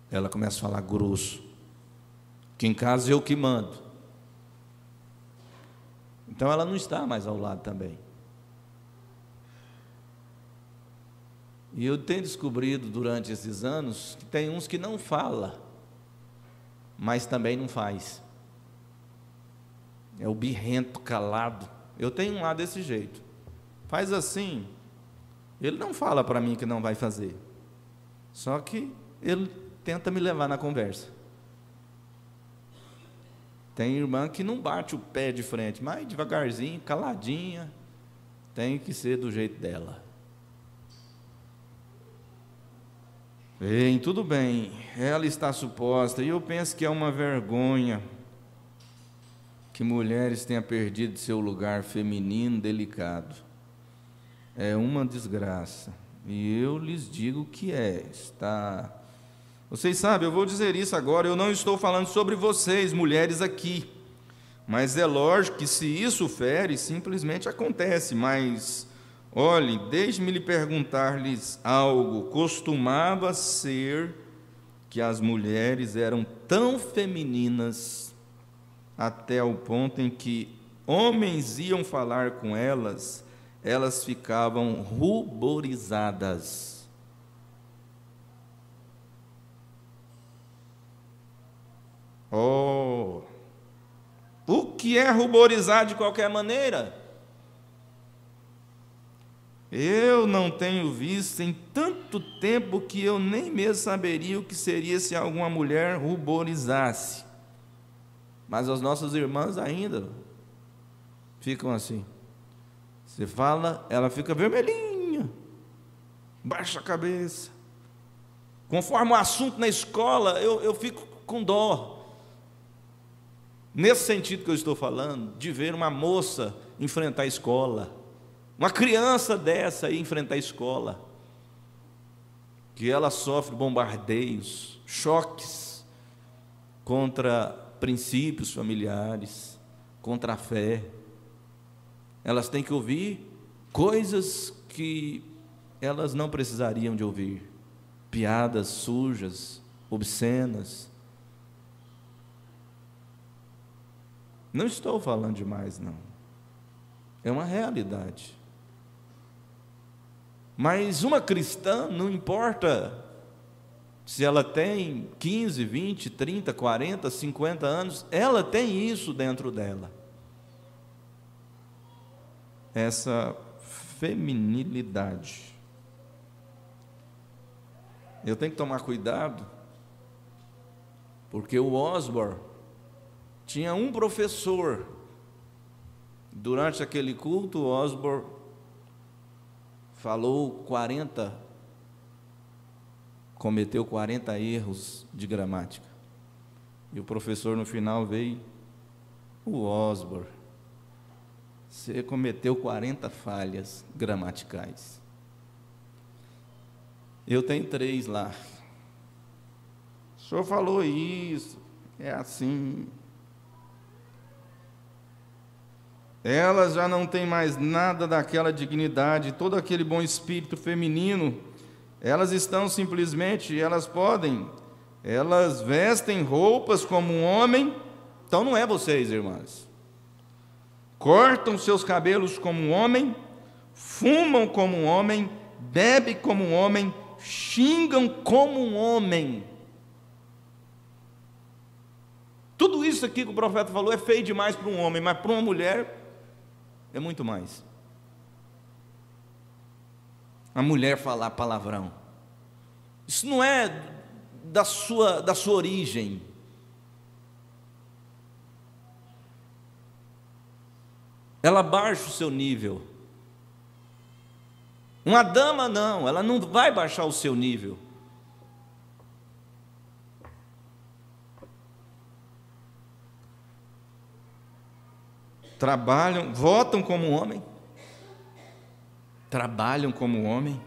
Ela começa a falar grosso, que em casa eu que mando. Então ela não está mais ao lado também. E eu tenho descobrido durante esses anos que tem uns que não fala, mas também não faz. É o birrento calado. Eu tenho um lá desse jeito. Faz assim. Ele não fala para mim que não vai fazer. Só que ele tenta me levar na conversa. Tem irmã que não bate o pé de frente, mas devagarzinho, caladinha, tem que ser do jeito dela. Bem, tudo bem, ela está suposta, e eu penso que é uma vergonha que mulheres tenham perdido seu lugar feminino delicado. É uma desgraça, e eu lhes digo que está... Vocês sabem, eu vou dizer isso agora, eu não estou falando sobre vocês, mulheres aqui, mas é lógico que se isso fere, simplesmente acontece, mas, olhe, deixe-me lhe perguntar-lhes algo, costumava ser que as mulheres eram tão femininas, até o ponto em que homens iam falar com elas, elas ficavam ruborizadas. Oh, o que é ruborizar de qualquer maneira? Eu não tenho visto em tanto tempo que eu nem mesmo saberia o que seria se alguma mulher ruborizasse. Mas as nossas irmãs ainda ficam assim. Você fala, ela fica vermelhinha, baixa a cabeça. Conforme o assunto na escola, eu fico com dó. Nesse sentido que eu estou falando, de ver uma moça enfrentar a escola, uma criança dessa aí enfrentar a escola, que ela sofre bombardeios, choques contra princípios familiares, contra a fé. Elas têm que ouvir coisas que elas não precisariam de ouvir, piadas sujas, obscenas. Não estou falando demais, não. É uma realidade. Mas uma cristã, não importa se ela tem 15, 20, 30, 40, 50 anos, ela tem isso dentro dela. Essa feminilidade. Eu tenho que tomar cuidado, porque o Osborne tinha um professor. Durante aquele culto, o Osborne cometeu 40 erros de gramática. E o professor no final veio, o Osborne, Você cometeu 40 falhas gramaticais. Eu tenho 3 lá. O senhor falou isso, é assim. Elas já não têm mais nada daquela dignidade, todo aquele bom espírito feminino. Elas estão simplesmente, elas vestem roupas como um homem. Então não é vocês, irmãs. Cortam seus cabelos como um homem, fumam como um homem, bebem como um homem, xingam como um homem. Tudo isso aqui que o profeta falou é feio demais para um homem, mas para uma mulher é muito mais. A mulher falar palavrão, isso não é da sua origem. Ela baixa o seu nível. Uma dama não, ela não vai baixar o seu nível. Trabalham, votam como homem, trabalham como homem,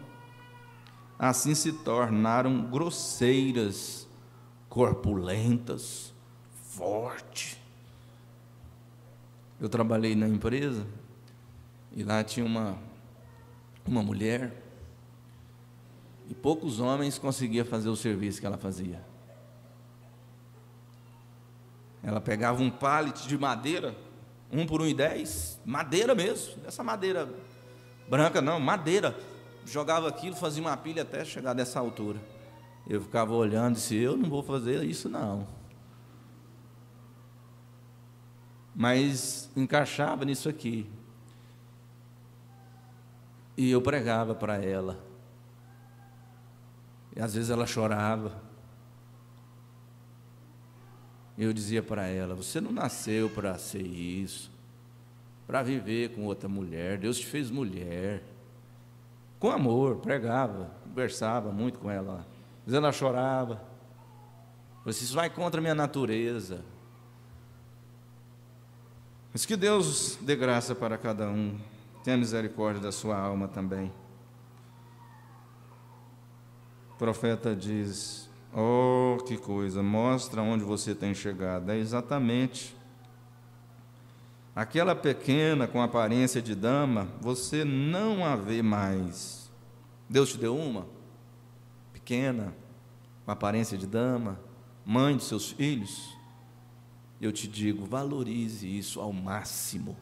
assim se tornaram grosseiras, corpulentas, fortes. Eu trabalhei na empresa e lá tinha uma mulher e poucos homens conseguiam fazer o serviço que ela fazia. Ela pegava um pallet de madeira, 1 por 1,10, madeira mesmo, essa madeira branca não, madeira, jogava aquilo, fazia uma pilha até chegar dessa altura. Eu ficava olhando e disse, eu não vou fazer isso não. Mas encaixava nisso aqui. E eu pregava para ela. E às vezes ela chorava. Eu dizia para ela, você não nasceu para ser isso, para viver com outra mulher, Deus te fez mulher. Com amor, pregava, conversava muito com ela. Às vezes ela chorava. Eu disse, isso vai contra a minha natureza. Mas que Deus dê graça para cada um, tenha misericórdia da sua alma também. O profeta diz, oh, que coisa, mostra onde você tem chegado. É exatamente. Aquela pequena com aparência de dama, você não a vê mais. Deus te deu uma pequena, com aparência de dama, mãe dos seus filhos. Eu te digo, valorize isso ao máximo,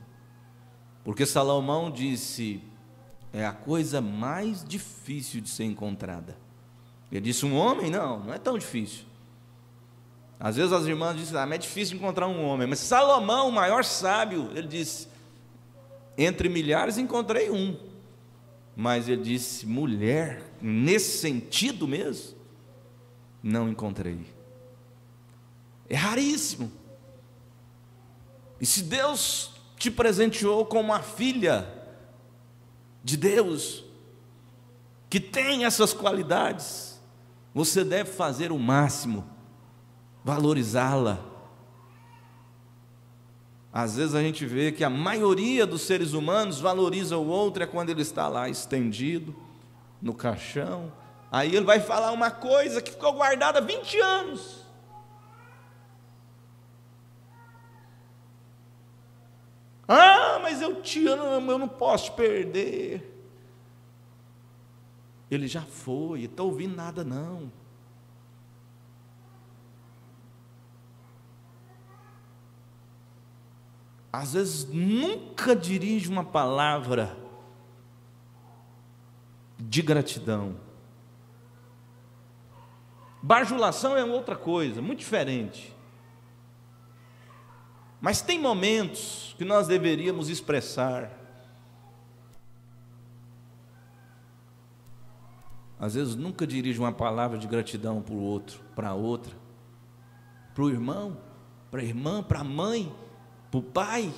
porque Salomão disse, é a coisa mais difícil de ser encontrada. Ele disse, um homem? Não é tão difícil. Às vezes as irmãs dizem, mas é difícil encontrar um homem, mas Salomão, o maior sábio, ele disse, entre milhares encontrei um, mas ele disse, mulher, nesse sentido mesmo, não encontrei. É raríssimo. E se Deus te presenteou com uma filha de Deus, que tem essas qualidades, você deve fazer o máximo, valorizá-la. Às vezes a gente vê que a maioria dos seres humanos valoriza o outro é quando ele está lá estendido, no caixão. Aí ele vai falar uma coisa que ficou guardada há 20 anos. Ah, mas eu te amo, eu não posso te perder. Ele já foi, não está ouvindo nada não. Às vezes nunca dirige uma palavra de gratidão. Bajulação é outra coisa, muito diferente. Mas tem momentos que nós deveríamos expressar. Às vezes nunca dirige uma palavra de gratidão para o outro, para a outra, para o irmão, para a irmã, para a mãe, para o pai,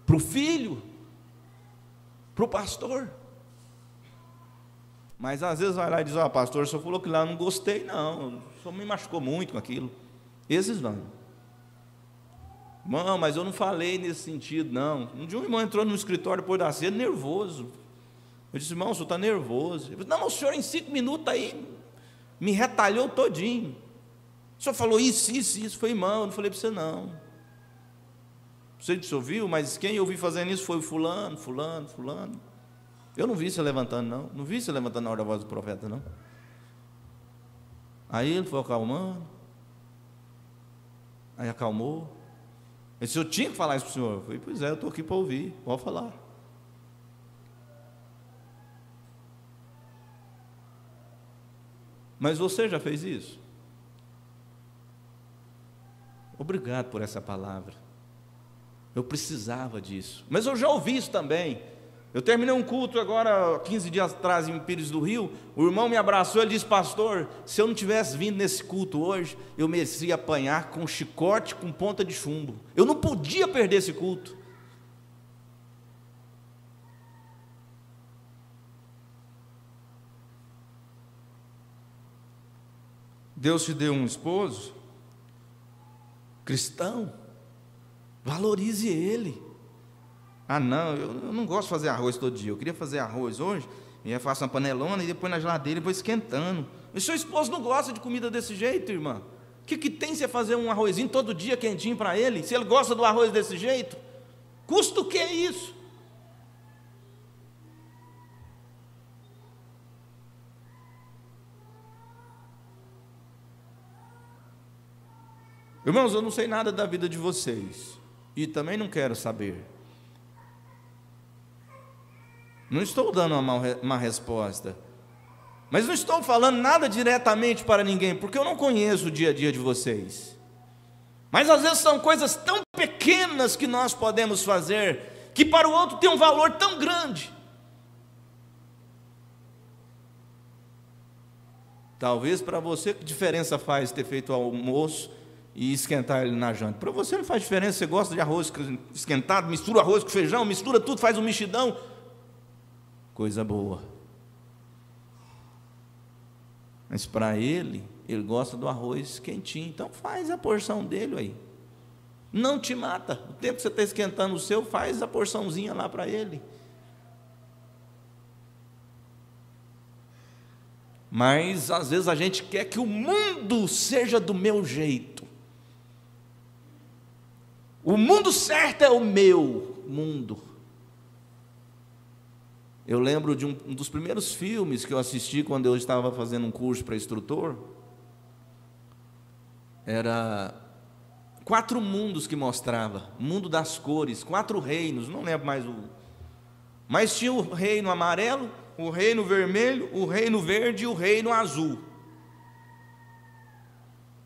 para o filho, para o pastor. Mas às vezes vai lá e diz, pastor, o senhor falou que lá eu não gostei não, o senhor me machucou muito com aquilo. Esses vão. Irmão, mas eu não falei nesse sentido, não. Um dia um irmão entrou no escritório depois da ceia, nervoso. Eu disse, irmão, o senhor está nervoso. Ele disse, não, o senhor em 5 minutos aí me retalhou todinho. O senhor falou isso. Eu falei, irmão, eu não falei para você não. Você disse, ouviu, mas quem eu vi fazendo isso foi o fulano. Eu não vi você levantando, não. Não vi você levantando na hora da voz do profeta, não. Aí ele foi acalmando. Aí acalmou. Ele disse, eu tinha que falar isso para o senhor. Eu falei, pois é, eu estou aqui para ouvir, pode falar. Mas você já fez isso? Obrigado por essa palavra. Eu precisava disso. Mas eu já ouvi isso também. Eu terminei um culto agora, 15 dias atrás, em Pires do Rio. O irmão me abraçou e disse, pastor, se eu não tivesse vindo nesse culto hoje, eu merecia apanhar com chicote, com ponta de chumbo. Eu não podia perder esse culto. Deus te deu um esposo cristão, valorize ele. Ah não, eu não gosto de fazer arroz todo dia, eu queria fazer arroz hoje, e eu faço uma panelona e depois na geladeira e vou esquentando. E seu esposo não gosta de comida desse jeito, irmã? O que tem você fazer um arrozinho todo dia quentinho para ele? Se ele gosta do arroz desse jeito, custa o que é isso? Irmãos, eu não sei nada da vida de vocês, e também não quero saber. Não estou dando uma resposta, mas não estou falando nada diretamente para ninguém, porque eu não conheço o dia a dia de vocês. Mas às vezes são coisas tão pequenas que nós podemos fazer, que para o outro tem um valor tão grande. Talvez para você, que diferença faz ter feito o almoço e esquentar ele na janta? Para você não faz diferença, você gosta de arroz esquentado, mistura arroz com feijão, mistura tudo, faz um mexidão. Coisa boa. Mas para ele gosta do arroz quentinho, então faz a porção dele aí. Não te mata. O tempo que você está esquentando o seu, faz a porçãozinha lá para ele. Mas às vezes a gente quer que o mundo seja do meu jeito. O mundo certo é o meu mundo. Eu lembro de um dos primeiros filmes que eu assisti quando eu estava fazendo um curso para instrutor. Era 4 mundos que mostrava, o mundo das cores, 4 reinos, não lembro mais o... Mas tinha o reino amarelo, o reino vermelho, o reino verde e o reino azul.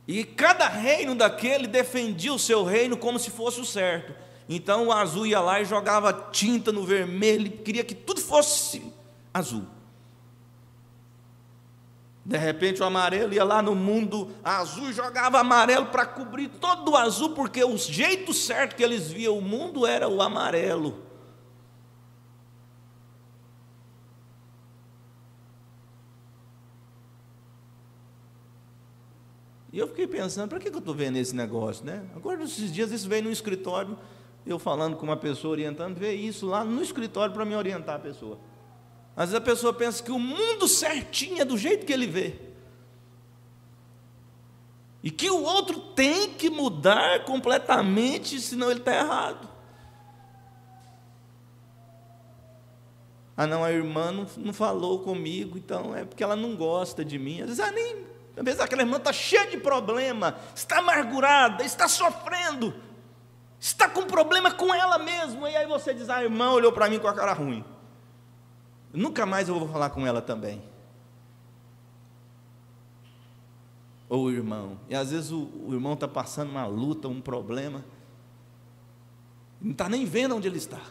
E cada reino daquele defendia o seu reino como se fosse o certo. Então o azul ia lá e jogava tinta no vermelho, queria que tudo fosse azul. De repente o amarelo ia lá no mundo azul e jogava amarelo para cobrir todo o azul, porque o jeito certo que eles viam o mundo era o amarelo. E eu fiquei pensando, para que eu estou vendo esse negócio, né? Agora, esses dias, isso veio no escritório, eu falando com uma pessoa, orientando, veio isso lá no escritório para me orientar a pessoa. Às vezes a pessoa pensa que o mundo certinho é do jeito que ele vê. E que o outro tem que mudar completamente, senão ele está errado. Ah não, a irmã não falou comigo, então é porque ela não gosta de mim. Às vezes aquela irmã está cheia de problema, está amargurada, está sofrendo, está com problema com ela mesma. E aí você diz, a irmã olhou para mim com a cara ruim, nunca mais eu vou falar com ela também. Ou o irmão, e às vezes o irmão está passando uma luta, um problema, não está nem vendo onde ele está.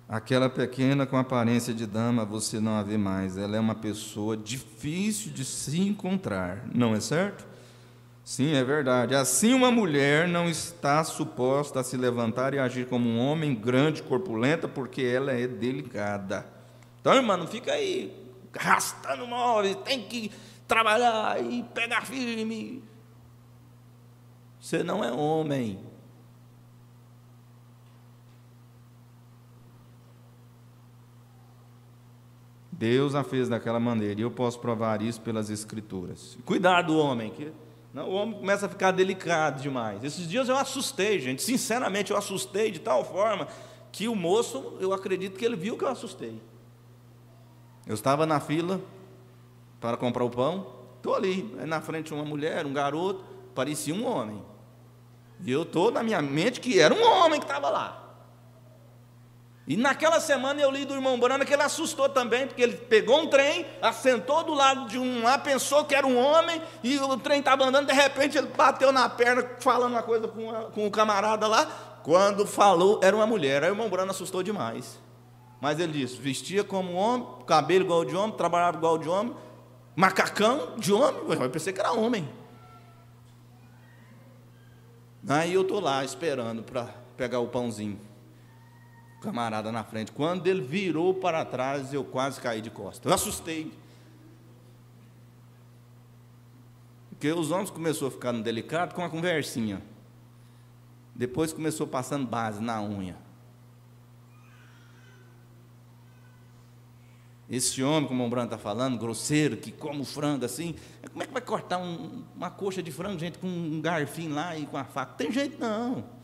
Aquela pequena com aparência de dama, você não a vê mais. Ela é uma pessoa difícil de se encontrar, não é certo? Sim, é verdade. Assim, uma mulher não está suposta a se levantar e agir como um homem grande, corpulenta, porque ela é delicada. Então, irmã, não fica aí arrastando móveis, tem que trabalhar e pegar firme. Você não é homem. Deus a fez daquela maneira, e eu posso provar isso pelas Escrituras. Cuidado, homem, que não, o homem começa a ficar delicado demais. Esses dias eu assustei, gente, sinceramente eu assustei de tal forma que o moço, eu acredito que ele viu que eu assustei. Eu estava na fila para comprar o pão, estou ali, aí na frente uma mulher, um garoto, parecia um homem. E eu estou na minha mente que era um homem que estava lá. E naquela semana eu li do irmão Brana que ele assustou também, porque ele pegou um trem, assentou do lado de um lá, pensou que era um homem, e o trem estava andando, de repente ele bateu na perna, falando uma coisa com o camarada lá. Quando falou, era uma mulher. Aí o irmão Brana assustou demais. Mas ele disse, vestia como homem, cabelo igual de homem, trabalhava igual de homem, macacão de homem. Eu pensei que era homem. Aí eu estou lá esperando para pegar o pãozinho. Camarada na frente, quando ele virou para trás, eu quase caí de costas, eu assustei, porque os homens começaram a ficar delicados com a conversinha, depois começou passando base na unha. Esse homem, como o Brando está falando, grosseiro, que come frango assim, como é que vai cortar uma coxa de frango, gente, com um garfinho lá e com a faca? Tem jeito não.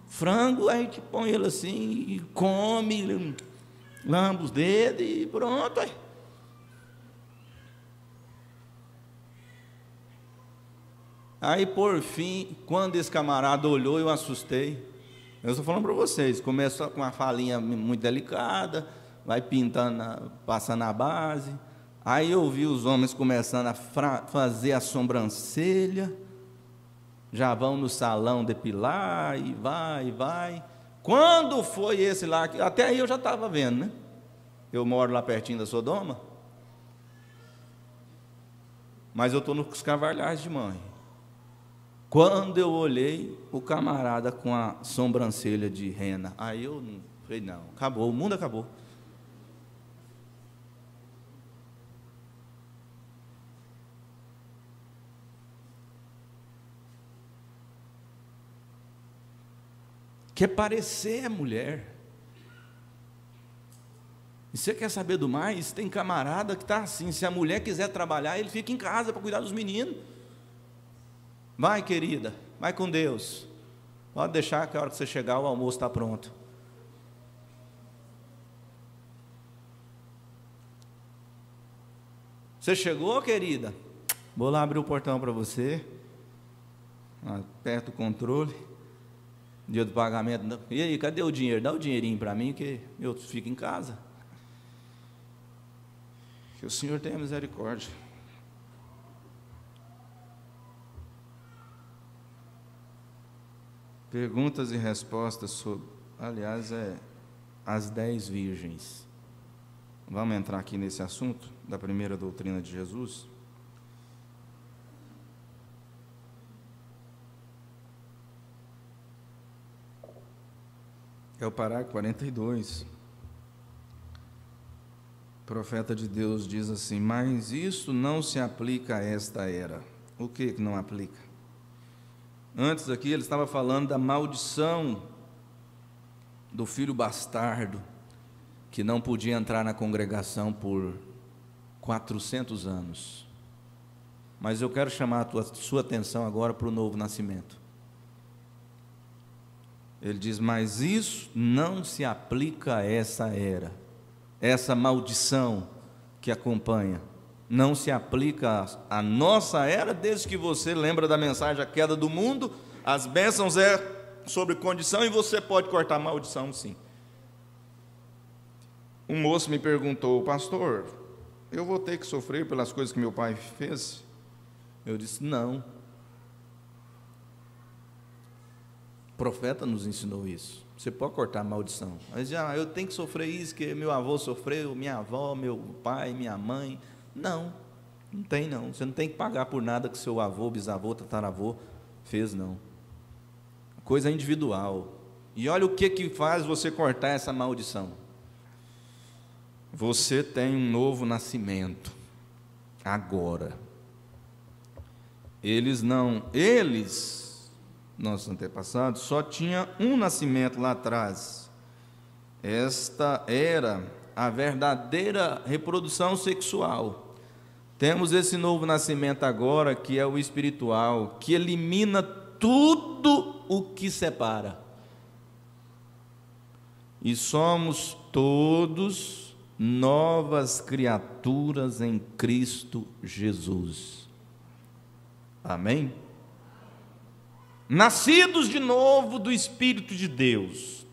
Frango, a gente põe ele assim, e come, lamba os dedos e pronto. Aí, por fim, quando esse camarada olhou, eu assustei. Eu estou falando para vocês, começou com uma falinha muito delicada, vai pintando, passando a base. Aí eu vi os homens começando a fazer a sobrancelha, já vão no salão depilar, e vai. Quando foi esse lá, até aí eu já estava vendo, né? Eu moro lá pertinho da Sodoma, mas eu estou nos Carvalhais de mãe. Quando eu olhei, o camarada com a sobrancelha de rena, aí eu falei, não, acabou, o mundo acabou. Quer parecer a mulher. E você quer saber do mais? Tem camarada que está assim, se a mulher quiser trabalhar, ele fica em casa para cuidar dos meninos. Vai, querida, vai com Deus. Pode deixar que a hora que você chegar o almoço está pronto. Você chegou, querida? Vou lá abrir o portão para você. Aperta o controle. Dia do pagamento. E aí, cadê o dinheiro? Dá o dinheirinho para mim, que eu fico em casa. Que o Senhor tenha misericórdia. Perguntas e respostas sobre, aliás, as 10 virgens. Vamos entrar aqui nesse assunto da primeira doutrina de Jesus. É o parágrafo 42. O profeta de Deus diz assim: mas isso não se aplica a esta era. O que não aplica? Antes aqui ele estava falando da maldição do filho bastardo, que não podia entrar na congregação por 400 anos. Mas eu quero chamar a sua atenção agora para o novo nascimento. Ele diz, mas isso não se aplica a essa era, essa maldição que acompanha, não se aplica à nossa era, desde que você lembra da mensagem, a queda do mundo, as bênçãos é sobre condição e você pode cortar a maldição, sim. Um moço me perguntou, pastor, eu vou ter que sofrer pelas coisas que meu pai fez? Eu disse, não. O profeta nos ensinou isso. Você pode cortar a maldição. Mas eu tenho que sofrer isso, que meu avô sofreu, minha avó, meu pai, minha mãe. Não, não tem não. Você não tem que pagar por nada que seu avô, bisavô, tataravô fez, não. Coisa individual. E olha o que faz você cortar essa maldição. Você tem um novo nascimento agora. Nossos antepassados, só tinha um nascimento lá atrás. Esta era a verdadeira reprodução sexual. Temos esse novo nascimento agora, que é o espiritual, que elimina tudo o que separa. E somos todos novas criaturas em Cristo Jesus. Amém? Nascidos de novo do Espírito de Deus.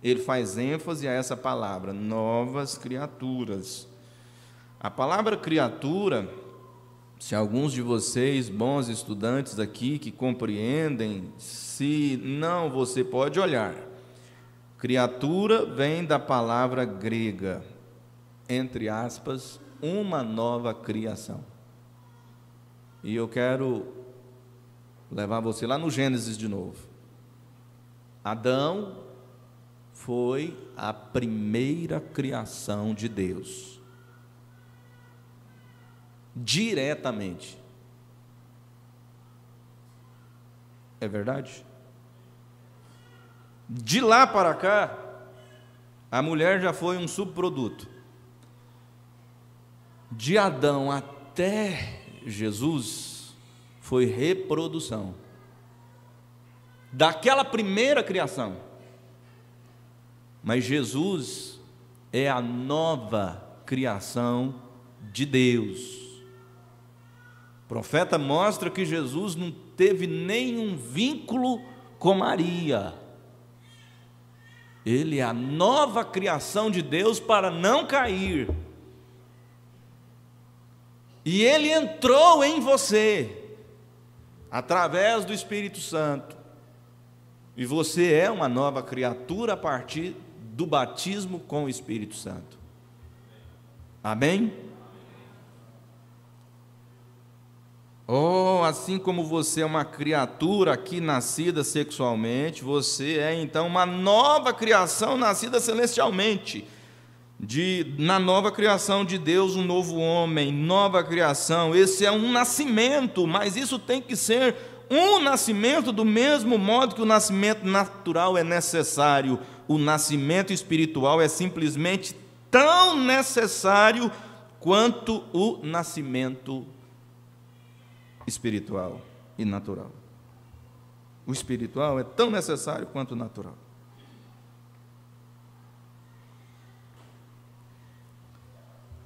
Ele faz ênfase a essa palavra, novas criaturas. A palavra criatura, se alguns de vocês, bons estudantes aqui, que compreendem, se não, você pode olhar. Criatura vem da palavra grega, entre aspas, uma nova criação. E eu quero levar você lá no Gênesis de novo. Adão foi a primeira criação de Deus. Diretamente. É verdade? De lá para cá, a mulher já foi um subproduto. De Adão até Jesus, foi reprodução daquela primeira criação. Mas Jesus é a nova criação de Deus. O profeta mostra que Jesus não teve nenhum vínculo com Maria. Ele é a nova criação de Deus para não cair. E Ele entrou em você, através do Espírito Santo. E você é uma nova criatura a partir do batismo com o Espírito Santo. Amém? Oh, assim como você é uma criatura aqui nascida sexualmente, você é então uma nova criação nascida celestialmente. Na nova criação de Deus, um novo homem, nova criação. Esse é um nascimento, mas isso tem que ser um nascimento do mesmo modo que o nascimento natural é necessário. O nascimento espiritual é simplesmente tão necessário quanto o nascimento espiritual e natural. O espiritual é tão necessário quanto o natural.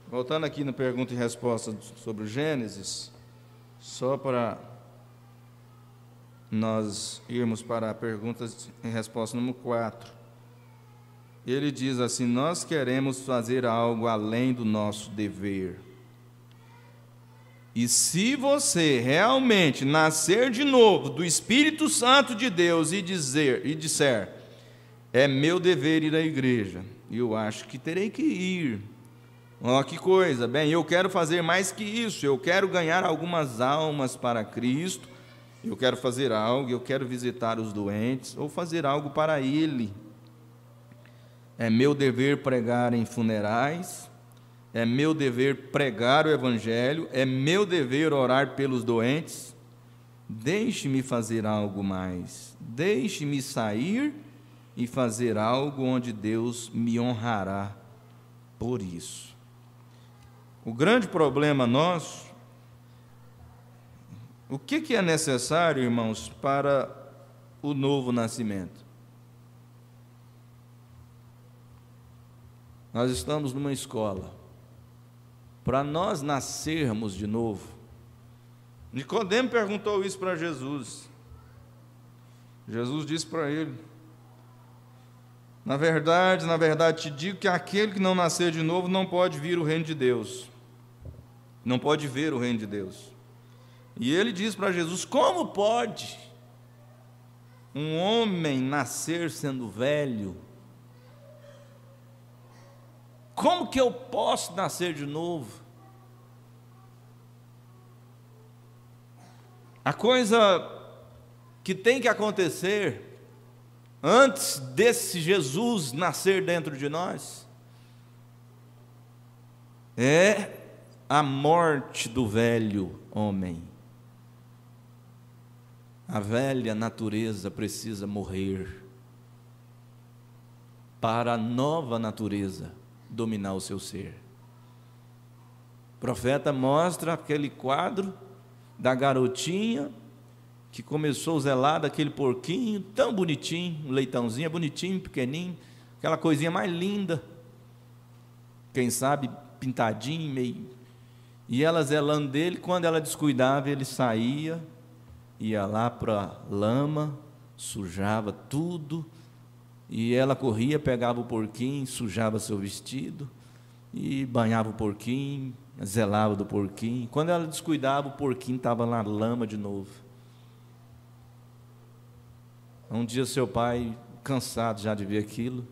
Voltando aqui na pergunta e resposta sobre o Gênesis, só para nós irmos para a pergunta e resposta número 4. Ele diz assim: nós queremos fazer algo além do nosso dever. E se você realmente nascer de novo do Espírito Santo de Deus e disser, é meu dever ir à igreja, eu acho que terei que ir. Ó, que coisa, bem, eu quero fazer mais que isso, eu quero ganhar algumas almas para Cristo, eu quero fazer algo, eu quero visitar os doentes, ou fazer algo para Ele. É meu dever pregar em funerais, é meu dever pregar o Evangelho, é meu dever orar pelos doentes. Deixe-me fazer algo mais, deixe-me sair e fazer algo onde Deus me honrará por isso. O grande problema nosso, o que é necessário, irmãos, para o novo nascimento? Nós estamos numa escola. Para nós nascermos de novo, Nicodemo perguntou isso para Jesus. Jesus disse para ele: na verdade te digo que aquele que não nascer de novo não pode vir o reino de Deus. Não pode ver o reino de Deus. E ele diz para Jesus: como pode um homem nascer sendo velho? Como que eu posso nascer de novo? A coisa que tem que acontecer antes desse Jesus nascer dentro de nós, é a morte do velho homem. A velha natureza precisa morrer para a nova natureza dominar o seu ser. O profeta mostra aquele quadro da garotinha que começou a zelar daquele porquinho tão bonitinho, um leitãozinho bonitinho, pequenininho, aquela coisinha mais linda, quem sabe pintadinho, meio. E ela zelando dele, quando ela descuidava, ele saía, ia lá para a lama, sujava tudo, e ela corria, pegava o porquinho, sujava seu vestido, e banhava o porquinho, zelava do porquinho. Quando ela descuidava, o porquinho estava na lama de novo. Um dia seu pai, cansado já de ver aquilo,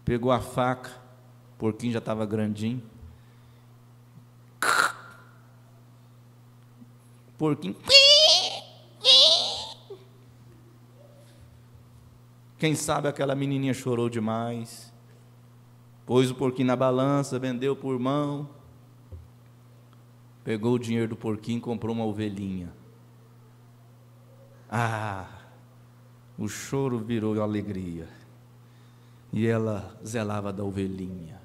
pegou a faca, o porquinho já estava grandinho, porquinho. Quem sabe aquela menininha chorou demais, pôs o porquinho na balança, vendeu por mão, pegou o dinheiro do porquinho e comprou uma ovelhinha. O choro virou alegria, e ela zelava da ovelhinha.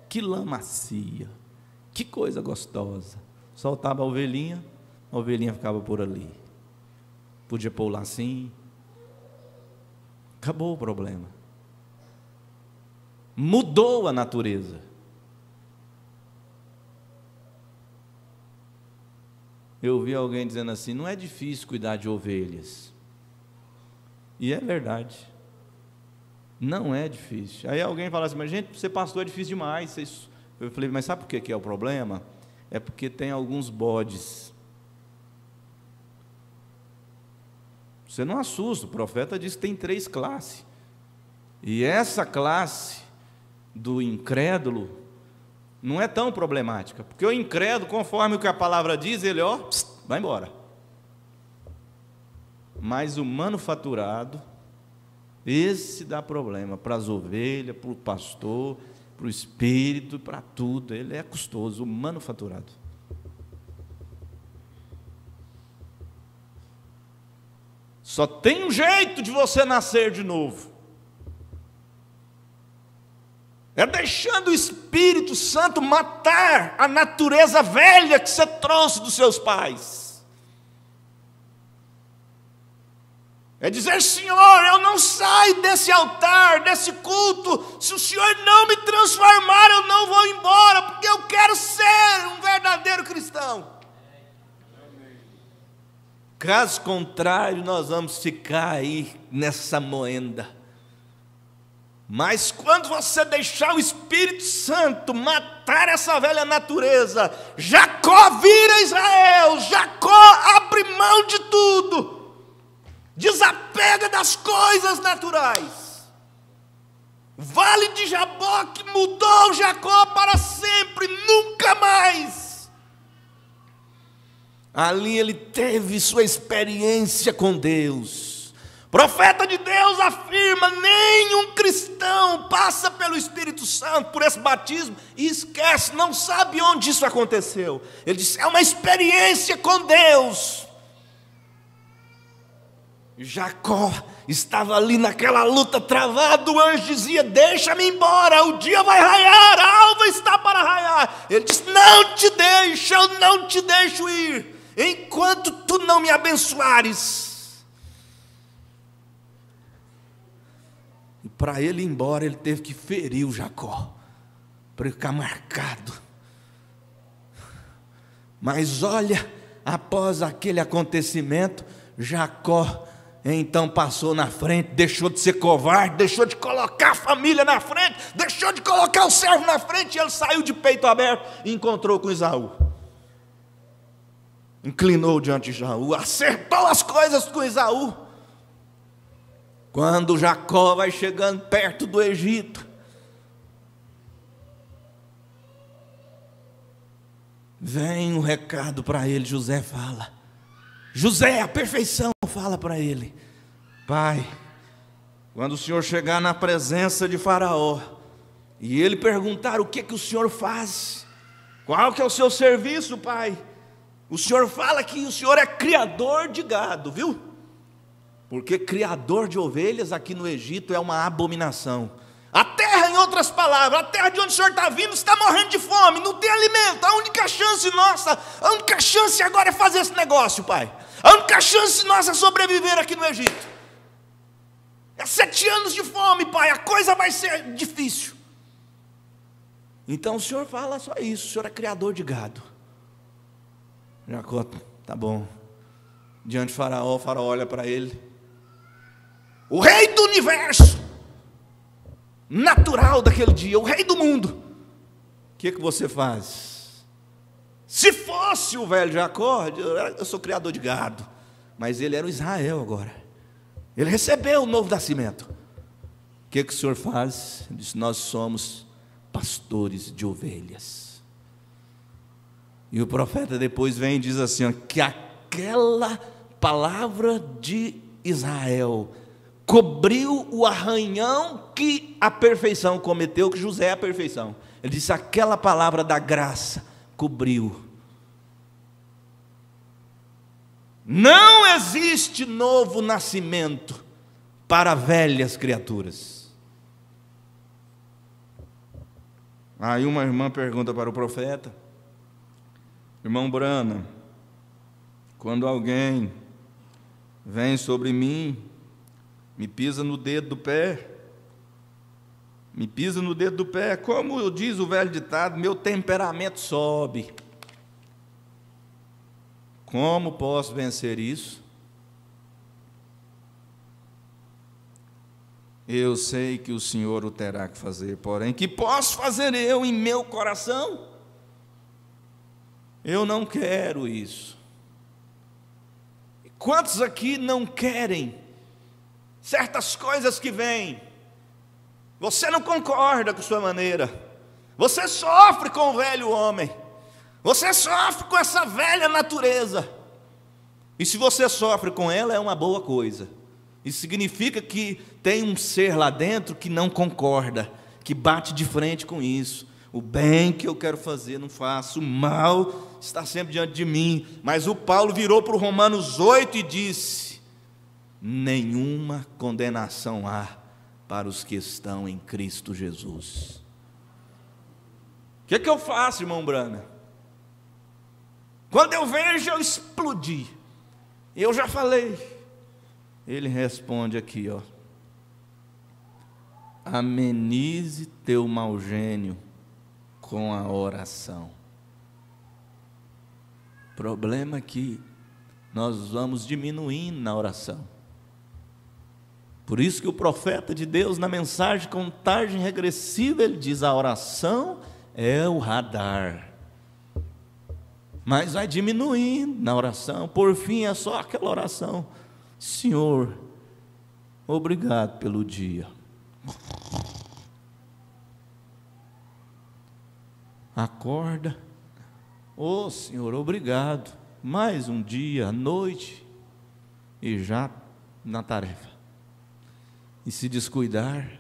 Que lã macia, que coisa gostosa. Soltava a ovelhinha ficava por ali, podia pôr lá assim, acabou o problema. Mudou a natureza. Eu ouvi alguém dizendo assim: não é difícil cuidar de ovelhas. E é verdade, não é difícil. Aí alguém fala assim: mas gente, ser pastor é difícil demais. Eu falei: mas sabe por que é o problema? É porque tem alguns bodes. Você não assusta, o profeta diz que tem 3 classes. E essa classe do incrédulo não é tão problemática, porque o incrédulo, conforme o que a palavra diz, ele vai embora. Mas o manufaturado, esse dá problema para as ovelhas, para o pastor, para o espírito, para tudo. Ele é custoso, o manufaturado. Só tem um jeito de você nascer de novo. É deixando o Espírito Santo matar a natureza velha que você trouxe dos seus pais. É dizer: Senhor, eu não saio desse altar, desse culto, se o Senhor não me transformar, eu não vou embora, porque eu quero ser um verdadeiro cristão. Caso contrário, nós vamos ficar aí nessa moenda. Mas quando você deixar o Espírito Santo matar essa velha natureza, Jacó vira Israel, Jacó abre mão de tudo, desapega das coisas naturais. O vale de Jaboque mudou Jacó para sempre, nunca mais. Ali ele teve sua experiência com Deus. Profeta de Deus afirma: nenhum cristão passa pelo Espírito Santo, por esse batismo, e esquece, não sabe onde isso aconteceu. Ele disse: é uma experiência com Deus. Jacó estava ali naquela luta travada, o anjo dizia: deixa-me embora, o dia vai raiar, a alva está para raiar. Ele disse: não te deixo, eu não te deixo ir, enquanto tu não me abençoares. E para ele ir embora, ele teve que ferir o Jacó, para ele ficar marcado. Mas olha, após aquele acontecimento, Jacó então passou na frente, deixou de ser covarde, deixou de colocar a família na frente, deixou de colocar o servo na frente, e ele saiu de peito aberto e encontrou com Esaú. Inclinou diante de Esaú, acertou as coisas com Esaú. Quando Jacó vai chegando perto do Egito, vem um recado para ele. José fala, José, a perfeição, fala para ele: pai, Quando o Senhor chegar na presença de Faraó e ele perguntar: o que o Senhor faz? Qual que é o seu serviço, pai? O Senhor fala que o Senhor é criador de gado, viu? Porque criador de ovelhas aqui no Egito é uma abominação. A terra, em outras palavras, a terra de onde o Senhor está vindo está morrendo de fome, não tem alimento. A única chance nossa, a única chance agora é fazer esse negócio, pai. A única chance nossa é sobreviver aqui no Egito. É 7 anos de fome, pai, a coisa vai ser difícil. Então o Senhor fala só isso: o Senhor é criador de gado. Jacó, tá bom. Diante de Faraó, o Faraó olha para ele: o rei do universo natural daquele dia, o rei do mundo, o que você faz? Se fosse o velho Jacó, eu sou criador de gado, mas ele era o Israel agora, ele recebeu o novo nascimento. O que o Senhor faz? Ele disse: nós somos pastores de ovelhas. E o profeta depois vem e diz assim, ó, que aquela palavra de Israel cobriu o arranhão que a perfeição cometeu, que José é a perfeição. Ele disse: aquela palavra da graça cobriu. Não existe novo nascimento para velhas criaturas. Aí uma irmã pergunta para o profeta: irmão Brana, quando alguém vem sobre mim, me pisa no dedo do pé, como diz o velho ditado, meu temperamento sobe. Como posso vencer isso? Eu sei que o Senhor o terá que fazer, porém, que posso fazer eu em meu coração? Eu não quero isso. Quantos aqui não querem certas coisas que vêm? Você não concorda com sua maneira, você sofre com o velho homem, você sofre com essa velha natureza, e se você sofre com ela, é uma boa coisa. Isso significa que tem um ser lá dentro que não concorda, que bate de frente com isso. O bem que eu quero fazer não faço, o mal está sempre diante de mim. Mas o Paulo virou para o Romanos 8 e disse: nenhuma condenação há para os que estão em Cristo Jesus. O que eu faço, irmão Brana? Quando eu vejo, eu explodi. Eu já falei. Ele responde aqui, ó: amenize teu mau gênio com a oração. O problema é que nós vamos diminuindo na oração. Por isso que o profeta de Deus, na mensagem contagem regressiva, ele diz: a oração é o radar. Mas vai diminuindo na oração, por fim é só aquela oração: Senhor, obrigado pelo dia. Acorda, ô Senhor, obrigado, mais um dia, à noite, e já na tarefa. E se descuidar,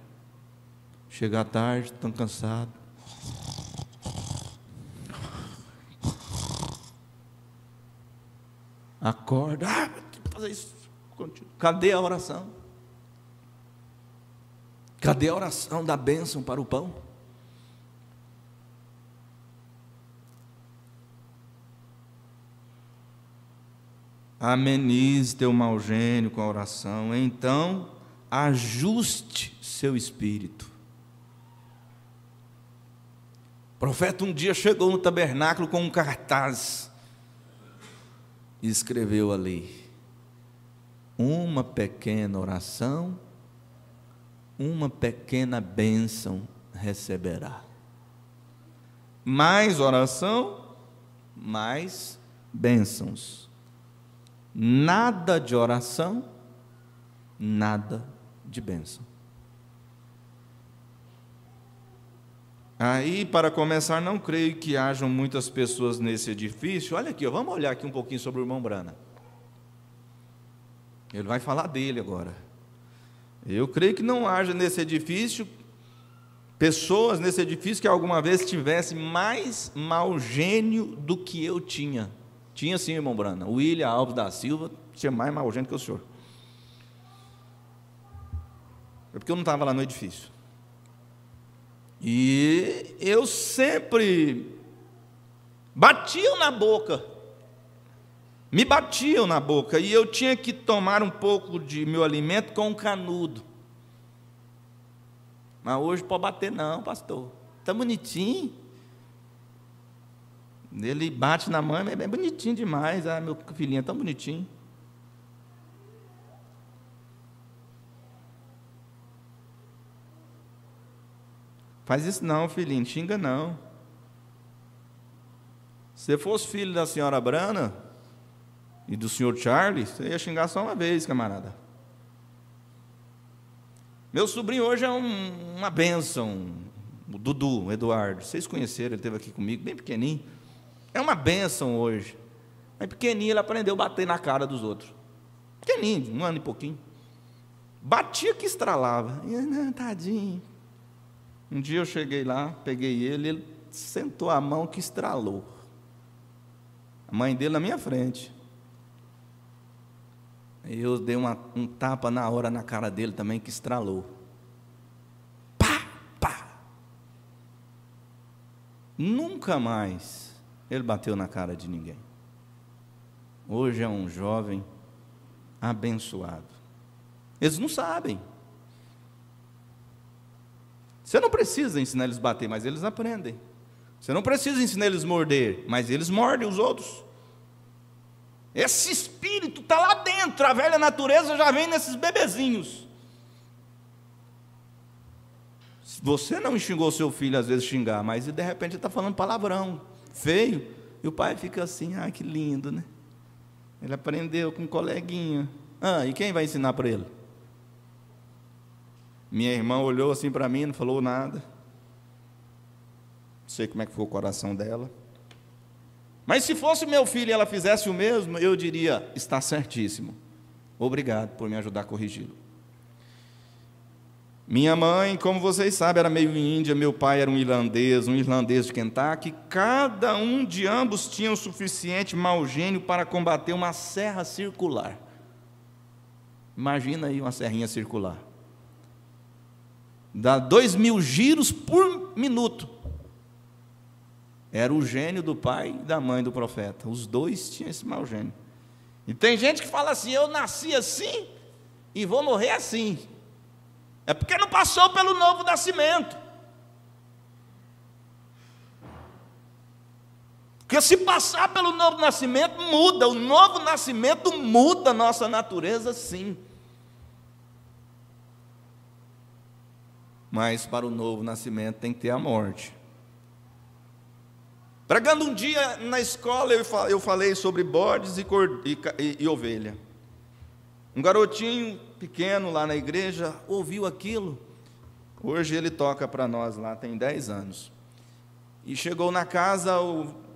chegar tarde, tão cansado. Acorda, tem que fazer isso. Cadê a oração? Cadê a oração da bênção para o pão? Amenize teu mau gênio com a oração, então ajuste seu espírito. O profeta um dia chegou no tabernáculo com um cartaz e escreveu ali: uma pequena oração, uma pequena bênção receberá. Mais oração, mais bênçãos. Nada de oração, nada de bênção. Aí, para começar, não creio que hajam muitas pessoas nesse edifício. Olha aqui, vamos olhar aqui um pouquinho sobre o irmão Brana. Ele vai falar dele agora. Eu creio que não haja nesse edifício pessoas nesse edifício que alguma vez tivessem mais mau gênio do que eu tinha. Tinha sim, irmão Brana. O William Alves da Silva tinha mais mau gênio que o senhor. É porque eu não estava lá no edifício. E eu sempre batiam na boca. Me batiam na boca. E eu tinha que tomar um pouco de meu alimento com um canudo. Mas hoje pode bater não, pastor. Está bonitinho. Ele bate na mãe, mas é bonitinho demais. Ah, meu filhinho é tão bonitinho. Faz isso não, filhinho, xinga não. Se você fosse filho da senhora Brana e do senhor Charles, você ia xingar só uma vez, camarada. Meu sobrinho hoje é uma bênção, o Dudu, o Eduardo. Vocês conheceram, ele esteve aqui comigo, bem pequenininho. É uma bênção hoje. Mas pequenininho ele aprendeu a bater na cara dos outros. Pequenininho, 1 ano e pouquinho. Batia que estralava. E, não, tadinho. Um dia eu cheguei lá, peguei ele sentou a mão que estralou. A mãe dele na minha frente. Eu dei um tapa na hora na cara dele também, que estralou. Pá, pá. Nunca mais ele bateu na cara de ninguém. Hoje é um jovem abençoado. Eles não sabem. Você não precisa ensinar eles a bater, mas eles aprendem. Você não precisa ensinar eles a morder, mas eles mordem os outros. Esse espírito está lá dentro, a velha natureza já vem nesses bebezinhos. Você não xingou seu filho, às vezes xingar, mas de repente ele está falando palavrão, feio, e o pai fica assim, ah, que lindo, né? Ele aprendeu com um coleguinha. Ah, e quem vai ensinar para ele? Minha irmã olhou assim para mim, não falou nada. Não sei como é que ficou o coração dela. Mas se fosse meu filho e ela fizesse o mesmo, eu diria, está certíssimo. Obrigado por me ajudar a corrigi-lo. Minha mãe, como vocês sabem, era meio índia, meu pai era um irlandês de Kentucky. Cada um de ambos tinha o suficiente mau gênio para combater uma serra circular. Imagina aí uma serrinha circular. Dá 2.000 giros por minuto. Era o gênio do pai e da mãe do profeta. Os dois tinham esse mau gênio. E tem gente que fala assim, eu nasci assim e vou morrer assim. É porque não passou pelo novo nascimento. Porque se passar pelo novo nascimento, muda. O novo nascimento muda a nossa natureza, sim. Mas para o novo nascimento tem que ter a morte. Pregando um dia na escola, eu falei sobre bodes e ovelha. Um garotinho pequeno lá na igreja ouviu aquilo. Hoje ele toca para nós lá, tem 10 anos. E chegou na casa,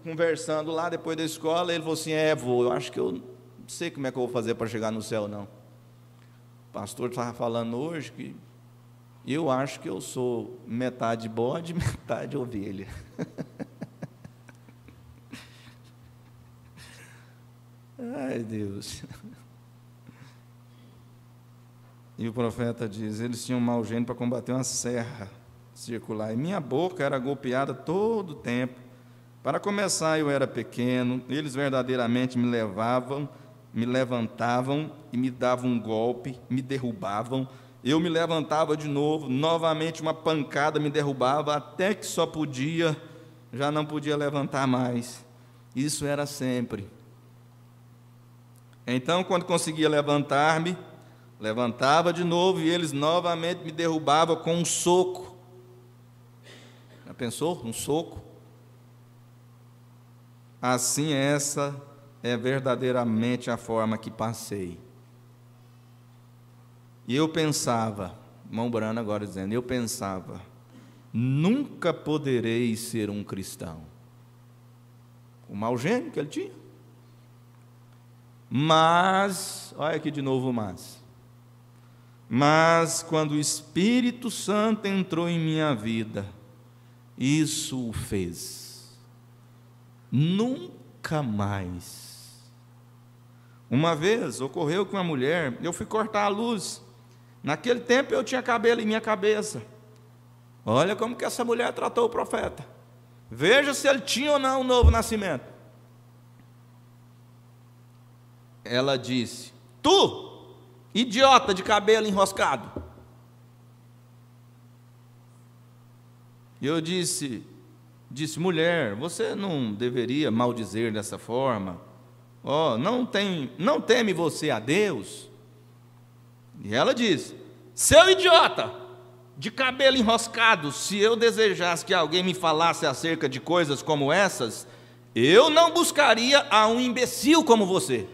conversando lá depois da escola, ele falou assim, vô, eu acho que eu não sei como é que eu vou fazer para chegar no céu, não. O pastor estava falando hoje que eu acho que eu sou metade bode, metade ovelha. Ai, Deus. E o profeta diz, eles tinham um mau gênio para combater uma serra circular. E minha boca era golpeada todo o tempo. Para começar, eu era pequeno, eles verdadeiramente me levantavam e me davam um golpe, me derrubavam. Eu me levantava de novo, novamente uma pancada me derrubava, até que já não podia levantar mais. Isso era sempre. Então, quando conseguia levantar-me, levantava de novo e eles novamente me derrubavam com um soco. Já pensou? Um soco? Assim, essa é verdadeiramente a forma que passei. E eu pensava, irmão Brana agora dizendo, eu pensava, nunca poderei ser um cristão. O mau gênio que ele tinha. Mas, olha aqui de novo o mas. Mas quando o Espírito Santo entrou em minha vida, isso o fez. Nunca mais. Uma vez ocorreu com uma mulher, eu fui cortar a luz. Naquele tempo eu tinha cabelo em minha cabeça. Olha como que essa mulher tratou o profeta. Veja se ele tinha ou não um novo nascimento. Ela disse: tu, idiota de cabelo enroscado. E eu disse, mulher, você não deveria maldizer dessa forma? Oh, não teme você a Deus? E ela disse: seu idiota de cabelo enroscado, se eu desejasse que alguém me falasse acerca de coisas como essas, eu não buscaria a um imbecil como você.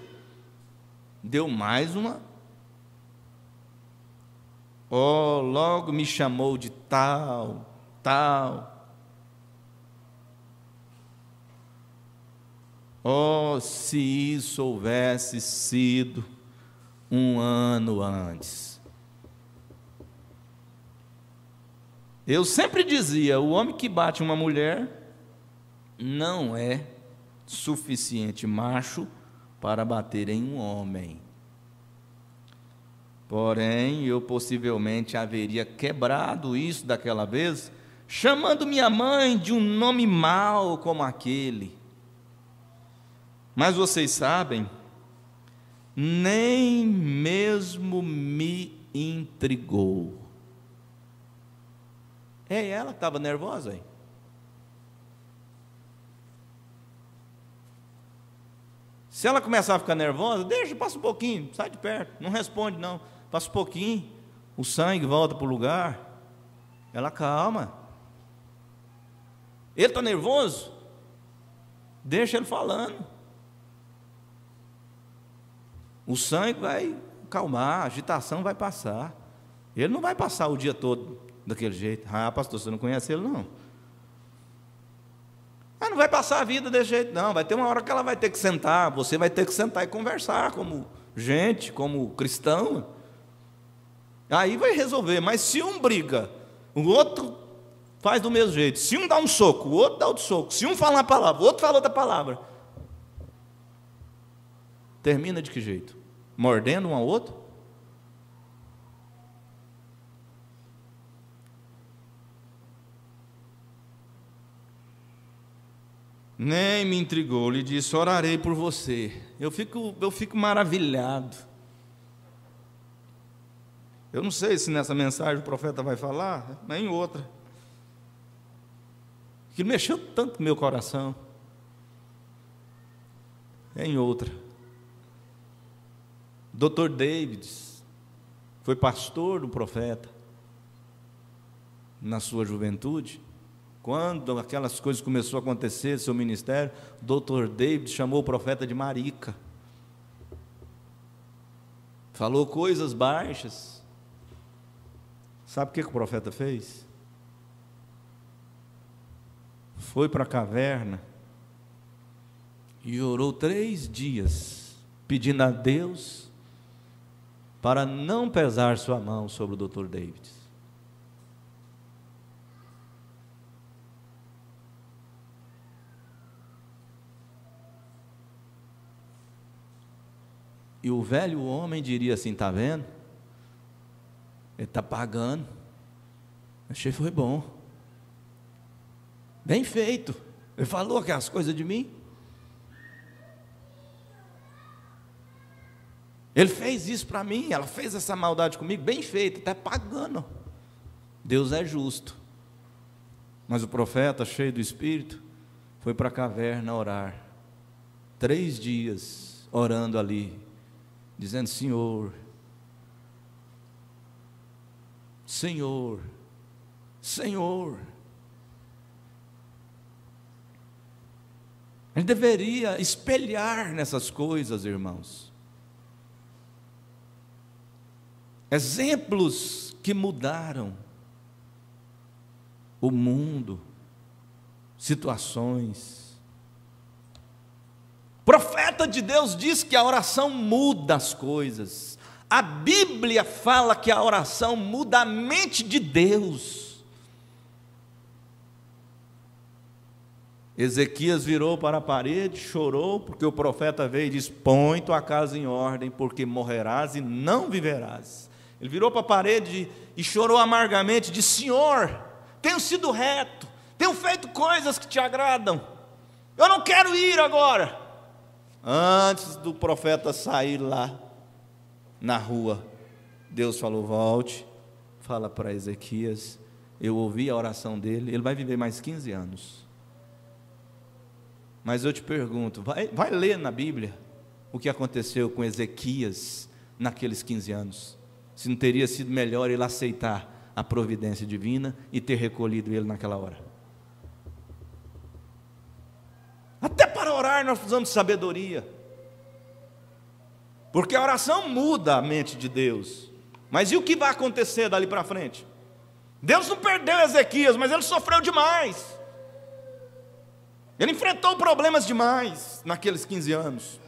Deu mais uma. Oh, logo me chamou de tal. Oh, se isso houvesse sido um ano antes. Eu sempre dizia, o homem que bate uma mulher não é suficiente macho para bater em um homem. Porém, eu possivelmente haveria quebrado isso daquela vez, chamando minha mãe de um nome mau como aquele. Mas vocês sabem, nem mesmo me intrigou. É ela que estava nervosa aí. Se ela começar a ficar nervosa, deixa, passa um pouquinho, sai de perto, não responde não. Passa um pouquinho, o sangue volta para o lugar. Ela calma. Ele está nervoso? Deixa ele falando. O sangue vai calmar, a agitação vai passar. Ele não vai passar o dia todo daquele jeito. Ah, pastor, você não conhece ele não. Não vai passar a vida desse jeito não. Vai ter uma hora que ela vai ter que sentar. Você vai ter que sentar e conversar como gente, como cristão. Aí vai resolver. Mas se um briga, o outro faz do mesmo jeito. Se um dá um soco, o outro dá outro soco. Se um fala uma palavra, o outro fala outra palavra. Termina de que jeito? Mordendo um ao outro? Nem me intrigou, lhe disse: orarei por você. Eu fico maravilhado. Eu não sei se nessa mensagem o profeta vai falar, nem em outra. Que mexeu tanto no meu coração. É em outra. Dr. Davids foi pastor do profeta na sua juventude. Quando aquelas coisas começaram a acontecer, seu ministério, Dr. Davids chamou o profeta de marica. Falou coisas baixas. Sabe o que o profeta fez? Foi para a caverna e orou 3 dias, pedindo a Deus para não pesar sua mão sobre o Dr. Davids. E o velho homem diria assim: está vendo? Ele está pagando. Achei que foi bom. Bem feito. Ele falou aquelas coisas de mim. Ele fez isso para mim, ela fez essa maldade comigo, bem feito, está pagando. Deus é justo. Mas o profeta, cheio do Espírito, foi para a caverna orar. 3 dias orando ali, dizendo: Senhor, Senhor, Senhor. A gente deveria espelhar nessas coisas, irmãos. Exemplos que mudaram o mundo, situações. O profeta de Deus diz que a oração muda as coisas. A Bíblia fala que a oração muda a mente de Deus. Ezequias virou para a parede, chorou, porque o profeta veio e disse: põe tua casa em ordem, porque morrerás e não viverás. Ele virou para a parede e chorou amargamente, disse: Senhor, tenho sido reto, tenho feito coisas que te agradam, eu não quero ir agora. Antes do profeta sair lá na rua, Deus falou: volte, fala para Ezequias, eu ouvi a oração dele, ele vai viver mais 15 anos. Mas eu te pergunto, vai ler na Bíblia o que aconteceu com Ezequias naqueles 15 anos. Se não teria sido melhor ele aceitar a providência divina e ter recolhido ele naquela hora. Até para orar nós precisamos de sabedoria, porque a oração muda a mente de Deus. Mas e o que vai acontecer dali para frente? Deus não perdeu Ezequias, mas ele sofreu demais. Ele enfrentou problemas demais naqueles 15 anos.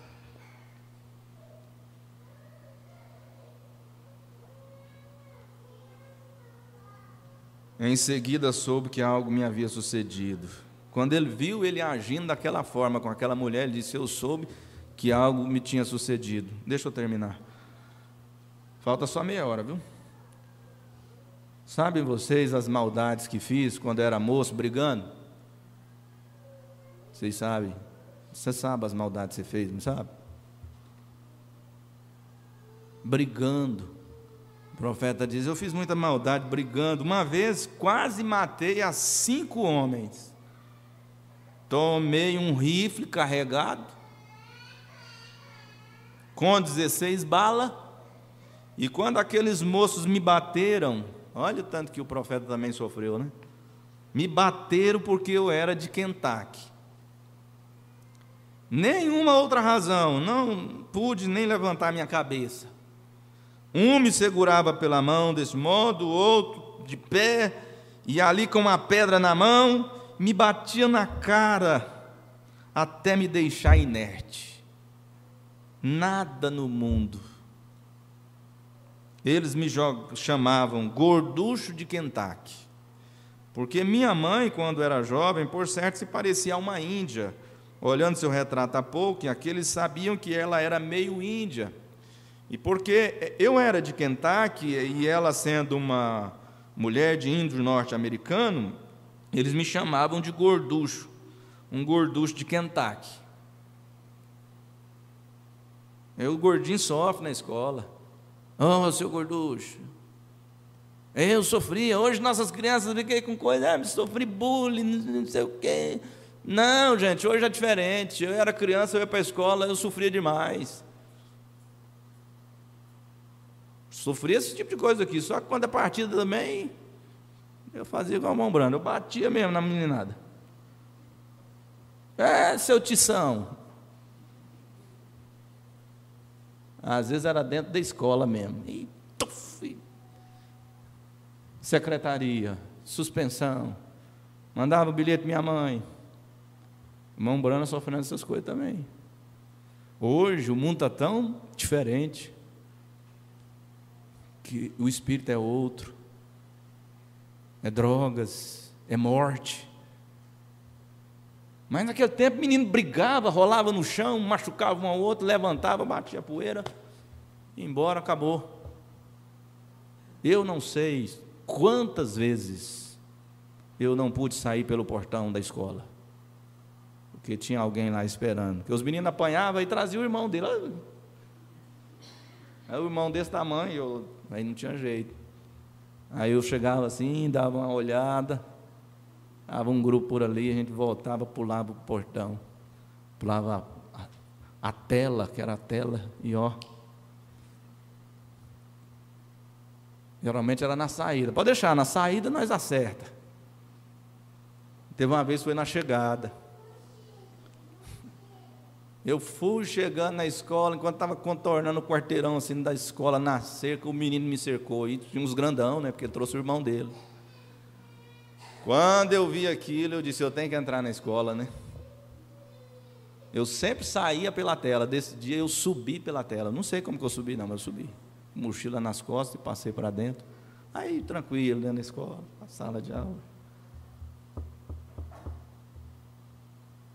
Em seguida soube que algo me havia sucedido. Quando ele viu ele agindo daquela forma com aquela mulher, ele disse: eu soube que algo me tinha sucedido. Deixa eu terminar. Falta só meia hora, viu? Sabem vocês as maldades que fiz quando era moço, brigando? Vocês sabem? Você sabe as maldades que você fez, não sabe? Brigando. O profeta diz: eu fiz muita maldade brigando. Uma vez quase matei a 5 homens. Tomei um rifle carregado com 16 balas. E quando aqueles moços me bateram, olha o tanto que o profeta também sofreu, né? Me bateram porque eu era de Kentucky. Nenhuma outra razão, não pude nem levantar minha cabeça. Um me segurava pela mão desse modo, o outro de pé, e ali com uma pedra na mão, me batia na cara, até me deixar inerte. Nada no mundo. Eles me chamavam gorducho de Kentucky, porque minha mãe, quando era jovem, por certo, se parecia a uma índia. Olhando seu retrato há pouco, aqueles sabiam que ela era meio índia. E porque eu era de Kentucky e ela sendo uma mulher de índio norte-americano, eles me chamavam de gorducho, um gorducho de Kentucky. O gordinho sofre na escola. Oh, seu gorducho. Eu sofria, hoje nossas crianças fiquei com coisa, sofri bullying, não sei o quê. Não, gente, hoje é diferente. Eu era criança, eu ia para a escola, eu sofria demais. Sofria esse tipo de coisa aqui, só que quando é partida também, eu fazia igual a mão branda, eu batia mesmo na meninada. Seu tição. Às vezes era dentro da escola mesmo. E, secretaria, suspensão, mandava o bilhete minha mãe. Mão branda sofrendo essas coisas também. Hoje o mundo está tão diferente, que o espírito é outro, é drogas, é morte. Mas naquele tempo o menino brigava, rolava no chão, machucava um ao outro, levantava, batia a poeira, ia embora, acabou. Eu não sei quantas vezes eu não pude sair pelo portão da escola, porque tinha alguém lá esperando, porque os meninos apanhavam e traziam o irmão dele. Aí o irmão desse tamanho, aí não tinha jeito. Aí eu chegava assim, dava uma olhada, dava um grupo por ali, a gente voltava, pulava o portão, pulava a tela, que era a tela, e ó. Geralmente era na saída. Pode deixar, na saída nós acerta. Teve uma vez, foi na chegada. Eu fui chegando na escola, enquanto estava contornando o quarteirão assim da escola, na cerca, o menino me cercou, e tinha uns grandão, né, porque ele trouxe o irmão dele. Quando eu vi aquilo, eu disse: eu tenho que entrar na escola, né? Eu sempre saía pela tela, desse dia eu subi pela tela, não sei como que eu subi não, mas eu subi. mochila nas costas e passei para dentro. Aí, tranquilo, dentro da escola, na sala de aula.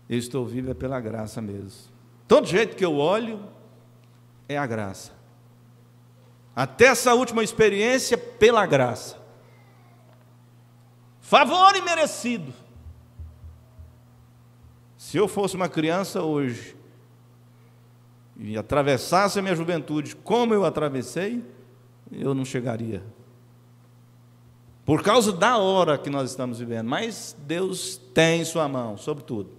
Eu estou vivo é pela graça mesmo. Todo jeito que eu olho, é a graça. Até essa última experiência, pela graça. Favor imerecido. Se eu fosse uma criança hoje, e atravessasse a minha juventude como eu atravessei, eu não chegaria. Por causa da hora que nós estamos vivendo. Mas Deus tem sua mão sobre tudo.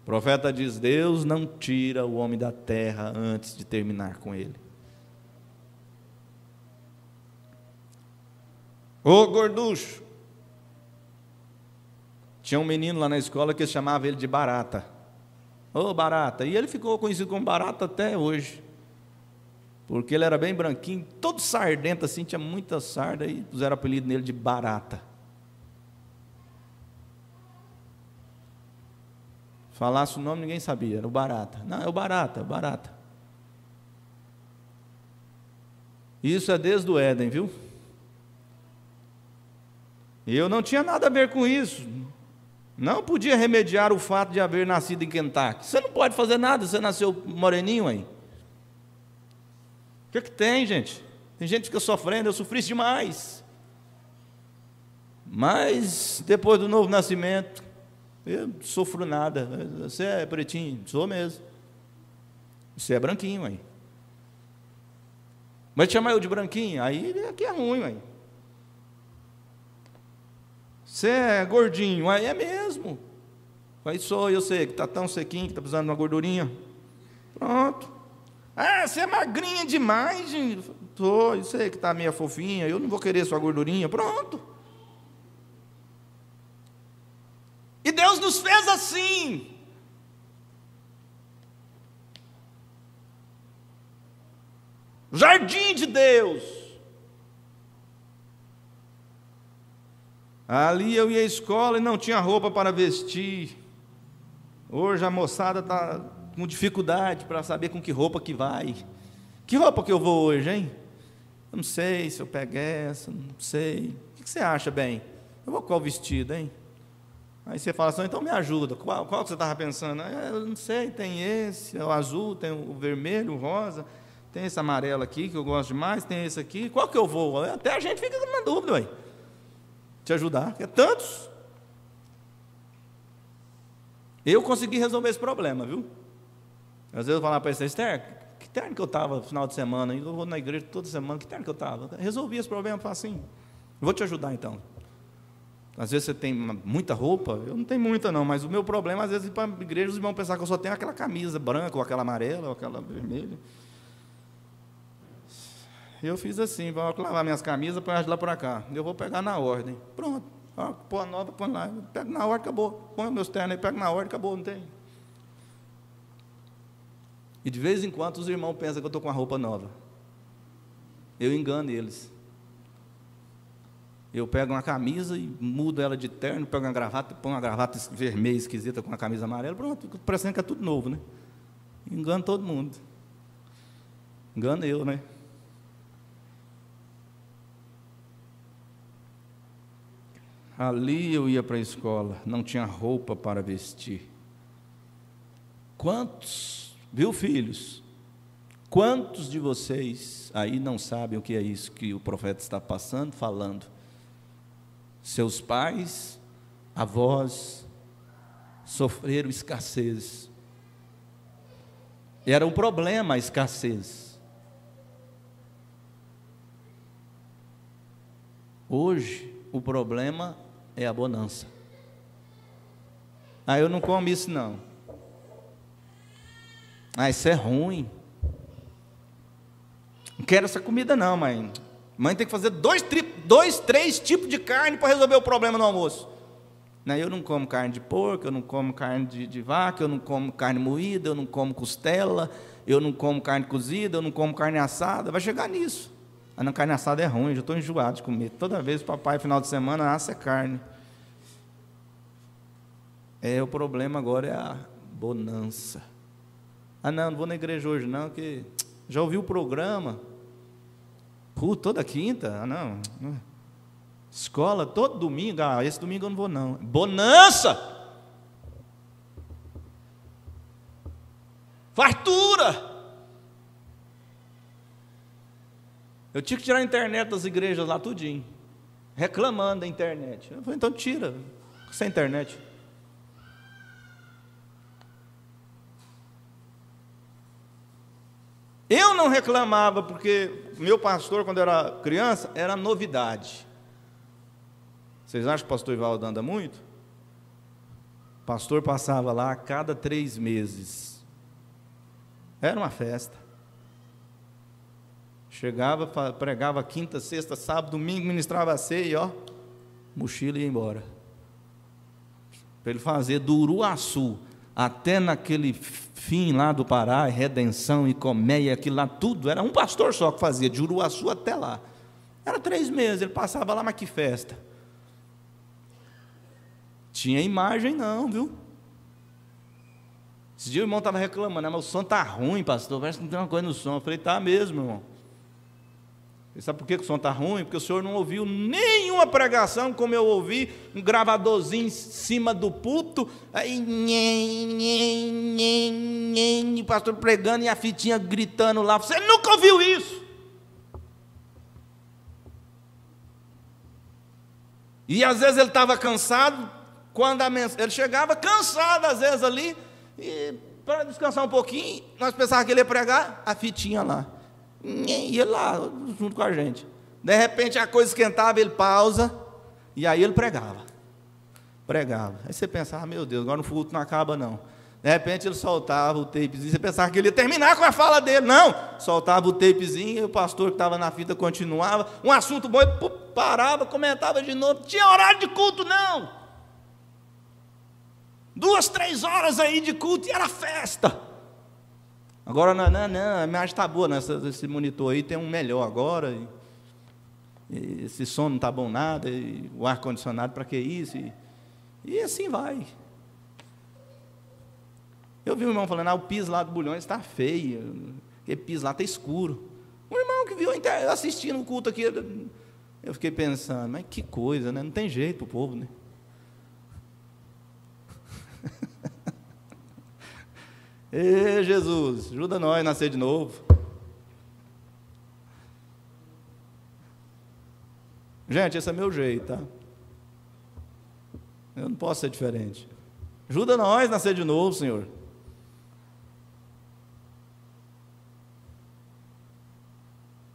O profeta diz: Deus não tira o homem da terra antes de terminar com ele. Ô gorducho, tinha um menino lá na escola que chamava ele de Barata. Ô Barata, e ele ficou conhecido como Barata até hoje, porque ele era bem branquinho, todo sardento assim, tinha muita sarda, e puseram o apelido nele de Barata. Falasse o nome, ninguém sabia, era o Barata. Não, é o Barata, é o Barata. Isso é desde o Éden, viu? E eu não tinha nada a ver com isso. Não podia remediar o fato de haver nascido em Kentucky. Você não pode fazer nada, você nasceu moreninho aí. O que tem, gente? Tem gente que fica sofrendo, eu sofri demais. Mas, depois do novo nascimento, eu não sofro nada. Você é pretinho? Sou mesmo. Você é branquinho aí. Mas chamar eu de branquinho, aí aqui é ruim, aí. Você é gordinho, aí é mesmo. Aí sou, eu sei que está tão sequinho, que está precisando de uma gordurinha. Pronto. Ah, você é magrinha demais, gente. Tô, eu sei que está meio fofinha, eu não vou querer sua gordurinha. Pronto. E Deus nos fez assim. Jardim de Deus. Ali eu ia à escola e não tinha roupa para vestir. Hoje a moçada está com dificuldade para saber com que roupa que vai. Que roupa que eu vou hoje, hein? Eu não sei se eu pego essa, não sei. O que você acha, bem? Eu vou com qual vestido, hein? Aí você fala assim, então me ajuda. Qual que você estava pensando? Eu não sei, tem esse, o azul, tem o vermelho, o rosa, tem esse amarelo aqui que eu gosto demais, tem esse aqui. Qual que eu vou? Até a gente fica na dúvida, ué. Te ajudar, é tantos. Eu consegui resolver esse problema, viu? Às vezes eu falava para Esther, que terno que eu estava no final de semana, eu vou na igreja toda semana, que terno que eu estava? Resolvi esse problema, eu falo assim, vou te ajudar então. Às vezes você tem muita roupa, eu não tenho muita não, mas o meu problema, às vezes, ir para a igreja, os irmãos pensar que eu só tenho aquela camisa branca, ou aquela amarela, ou aquela vermelha. Eu fiz assim, vou lavar minhas camisas, põe elas de lá para cá. Eu vou pegar na ordem. Pronto. Põe a nova, põe lá. Eu pego na ordem, acabou. Põe os meus ternos aí, pego na ordem, acabou, não tem. E de vez em quando os irmãos pensam que eu estou com a roupa nova. Eu engano eles. Eu pego uma camisa e mudo ela de terno, pego uma gravata, ponho uma gravata vermelha esquisita com uma camisa amarela, pronto, parecendo que é tudo novo, né? Engano todo mundo. Engano eu, né? Ali eu ia para a escola, não tinha roupa para vestir. Quantos, viu, filhos? Quantos de vocês aí não sabem o que é isso que o profeta está passando, falando? Seus pais, avós, sofreram escassez. Era um problema a escassez. Hoje, o problema é a bonança. Eu não como isso não. Isso é ruim. Não quero essa comida não, mãe. Mãe tem que fazer 3 tipos de carne para resolver o problema no almoço. Eu não como carne de porco, eu não como carne de vaca, eu não como carne moída, eu não como costela, eu não como carne cozida, eu não como carne assada. Vai chegar nisso. A carne assada é ruim, já estou enjoado de comer. Toda vez o papai, final de semana, assa carne. O problema agora é a bonança. Não vou na igreja hoje não, porque já ouvi o programa, Toda quinta? Ah, não. Escola todo domingo? Ah, esse domingo eu não vou não. Bonança! Fartura! Eu tinha que tirar a internet das igrejas lá tudinho, reclamando da internet. Eu falei, então tira, sem internet. Eu não reclamava, porque meu pastor, quando eu era criança, era novidade. Vocês acham que o pastor Ivaldo anda muito? O pastor passava lá a cada 3 meses. Era uma festa. Chegava, pregava quinta, sexta, sábado, domingo, ministrava a ceia, ó, mochila e ia embora. Para ele fazer do Uruaçu até naquele fim lá do Pará, Redenção e Coméia, aquilo lá tudo, era um pastor só que fazia, de Uruaçu até lá. Era 3 meses, ele passava lá, mas que festa. Tinha imagem não, viu? Esse dia o irmão estava reclamando, mas o som está ruim, pastor, parece que não tem uma coisa no som. Eu falei, tá mesmo, irmão. Você sabe por que o som está ruim? Porque o senhor não ouviu nenhuma pregação como eu ouvi, um gravadorzinho em cima do púlpito, aí o pastor pregando e a fitinha gritando lá. Você nunca ouviu isso? E às vezes ele estava cansado, quando ele chegava cansado às vezes ali, e para descansar um pouquinho, nós pensávamos que ele ia pregar, a fitinha lá. Ia lá, junto com a gente. De repente a coisa esquentava, ele pausa, e aí ele pregava. Aí você pensava, meu Deus, agora o culto não acaba não. De repente ele soltava o tapezinho, você pensava que ele ia terminar com a fala dele. Não, soltava o tapezinho, e o pastor que estava na fita continuava. Um assunto bom, ele parava, comentava de novo. Tinha horário de culto não. 2, 3 horas aí de culto e era festa. Agora, não, a imagem está boa, né? Esse monitor aí tem um melhor agora, e esse som não está bom nada, e o ar-condicionado, para que isso? E assim vai. Eu vi um irmão falando, o piso lá do Bulhões está feio, aquele piso lá está escuro. Um irmão que viu assistindo o culto aqui, eu fiquei pensando, mas que coisa, né? Não tem jeito para o povo, né? Ê, Jesus, ajuda nós a nascer de novo. Gente, esse é meu jeito, tá? Eu não posso ser diferente. Ajuda nós a nascer de novo, Senhor.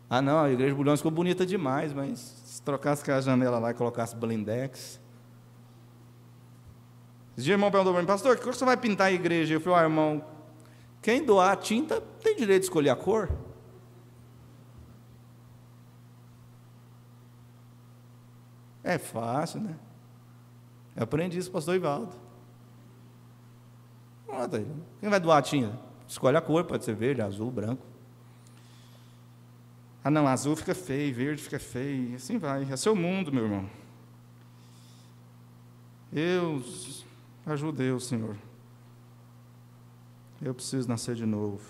Ah, não, a igreja de Bulhões ficou bonita demais, mas se trocasse aquela janela lá e colocasse blindex. Esse dia o irmão perguntou para mim, pastor, que cor você vai pintar a igreja? Eu falei, irmão, quem doar a tinta tem direito de escolher a cor? É fácil, né? Eu aprendi isso com o pastor Ivaldo. Quem vai doar a tinta? Escolhe a cor, pode ser verde, azul, branco. Ah não, azul fica feio, verde fica feio, e assim vai. É seu mundo, meu irmão. Ajude eu, Senhor. Eu preciso nascer de novo.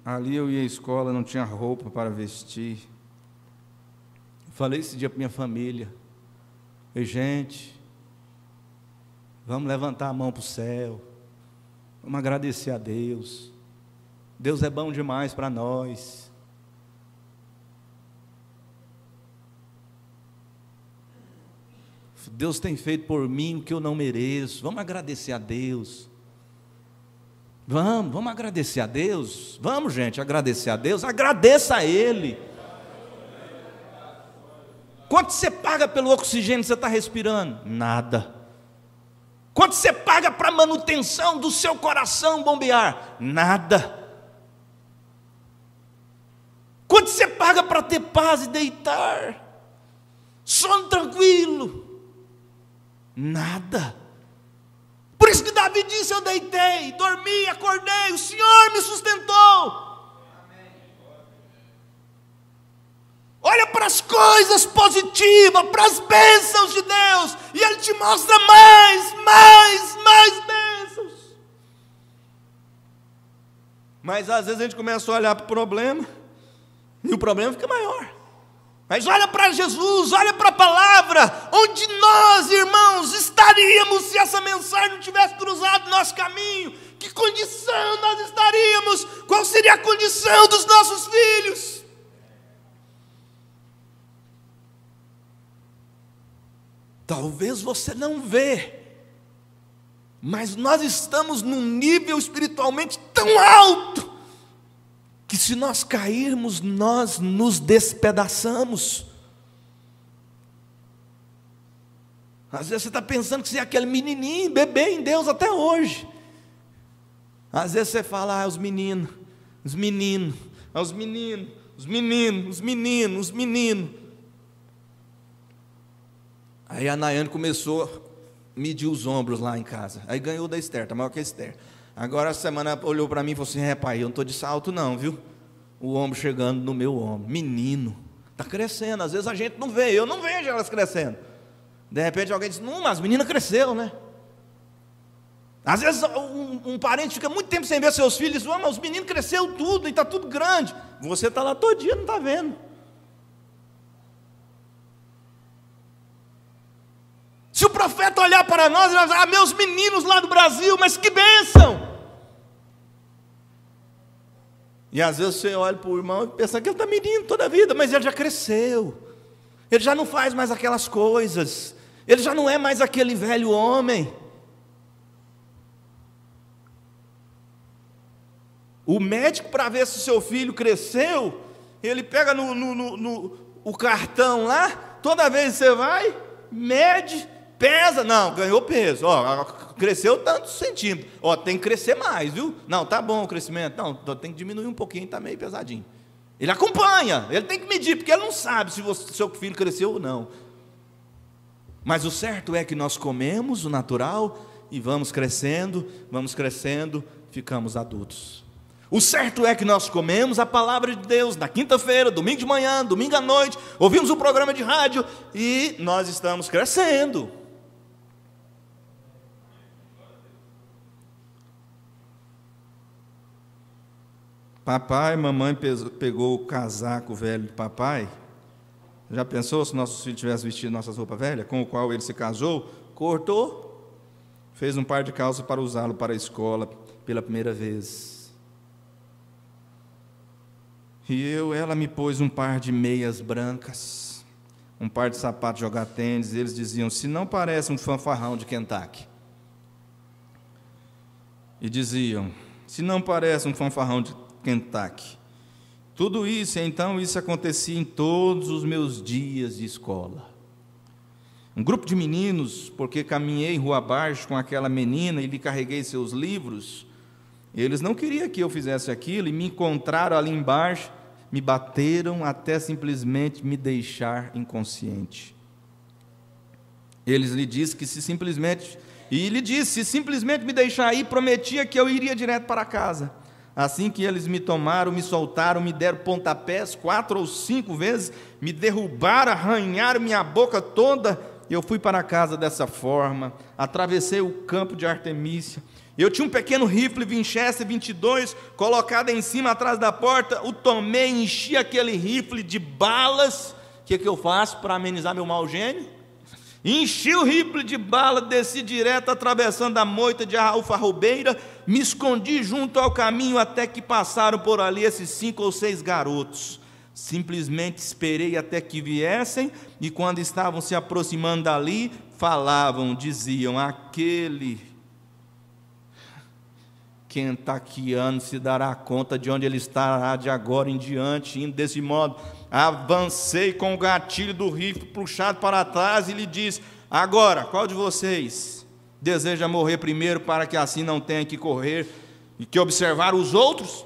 Ali eu ia à escola, não tinha roupa para vestir. Falei esse dia para minha família. E, gente, vamos levantar a mão para o céu. Vamos agradecer a Deus. Deus é bom demais para nós. Deus tem feito por mim o que eu não mereço. Vamos agradecer a Deus. Vamos agradecer a Deus. Vamos, gente, agradecer a Deus. Agradeça a Ele. Quanto você paga pelo oxigênio que você está respirando? Nada. Quanto você paga para a manutenção do seu coração bombear? Nada. Quanto você paga para ter paz e deitar? Sono tranquilo? Nada. Por isso que Davi disse, eu deitei, dormi, acordei, o Senhor me sustentou. Olha para as coisas positivas, para as bênçãos de Deus, e Ele te mostra mais bênçãos. Mas às vezes a gente começa a olhar para o problema, E o problema fica maior. Mas olha para Jesus, olha para a palavra, onde nós, irmãos, estaríamos se essa mensagem não tivesse cruzado nosso caminho? Que condição nós estaríamos? Qual seria a condição dos nossos filhos? Talvez você não vê, mas nós estamos num nível espiritualmente tão alto, que se nós cairmos, nós nos despedaçamos. Às vezes você está pensando que você é aquele menininho, bebê em Deus até hoje. Às vezes você fala, os meninos. Aí a Nayane começou a medir os ombros lá em casa. Aí ganhou da Esther, está maior que a Esther. Agora a semana olhou para mim e falou assim, pai, eu não estou de salto não, viu? O ombro chegando no meu ombro. Menino, está crescendo. Às vezes a gente não vê, eu não vejo elas crescendo. De repente alguém diz, não, mas a menina cresceu, né? Às vezes um parente fica muito tempo sem ver seus filhos e diz, mas os meninos cresceu tudo e está tudo grande. Você está lá todo dia, não está vendo. Se o profeta olhar para nós, ele vai dizer, meus meninos lá do Brasil, mas que bênção! E às vezes você olha para o irmão e pensa que ele está menino toda a vida, mas ele já cresceu, ele já não faz mais aquelas coisas, ele já não é mais aquele velho homem. O médico, para ver se o seu filho cresceu, ele pega o cartão lá, toda vez que você vai, mede, pesa, não, ganhou peso, cresceu tantos centímetros, tem que crescer mais, viu? Não, tá bom o crescimento, não, tem que diminuir um pouquinho, está meio pesadinho. Ele acompanha, ele tem que medir, porque ele não sabe se o seu filho cresceu ou não. Mas o certo é que nós comemos o natural e vamos crescendo, ficamos adultos. O certo é que nós comemos a palavra de Deus na quinta-feira, domingo de manhã, domingo à noite, ouvimos um programa de rádio e nós estamos crescendo. Papai e mamãe pegou o casaco velho de papai. Já pensou se nossos filhos tivessem vestido nossas roupas velhas, com o qual ele se casou, cortou, fez um par de calças para usá-lo para a escola pela primeira vez. E ela me pôs um par de meias brancas, um par de sapatos de jogar tênis. Eles diziam, se não parece um fanfarrão de Kentucky. E diziam, se não parece um fanfarrão de Kentucky. Tudo isso, então, isso acontecia em todos os meus dias de escola. Um grupo de meninos, porque caminhei rua abaixo com aquela menina e lhe carreguei seus livros, eles não queriam que eu fizesse aquilo e me encontraram ali embaixo, me bateram até simplesmente me deixar inconsciente. Eles lhe disseram que se simplesmente me deixar ir, prometia que eu iria direto para casa. Assim que eles me tomaram, me soltaram, me deram pontapés 4 ou 5 vezes, me derrubaram, arranharam minha boca toda. Eu fui para casa dessa forma, atravessei o campo de Artemísia. Eu tinha um pequeno rifle Winchester 22 colocado em cima, atrás da porta. O tomei, enchi aquele rifle de balas. O que eu faço para amenizar meu mau gênio? Enchi o rifle de bala, desci direto, atravessando a moita de alfarrobeira, me escondi junto ao caminho até que passaram por ali esses 5 ou 6 garotos. Simplesmente esperei até que viessem, e quando estavam se aproximando dali, falavam, diziam, aquele kentuckiano se dará conta de onde ele estará de agora em diante, indo desse modo. Avancei com o gatilho do rifle puxado para trás e lhe disse, agora, qual de vocês deseja morrer primeiro para que assim não tenha que correr e que observar os outros?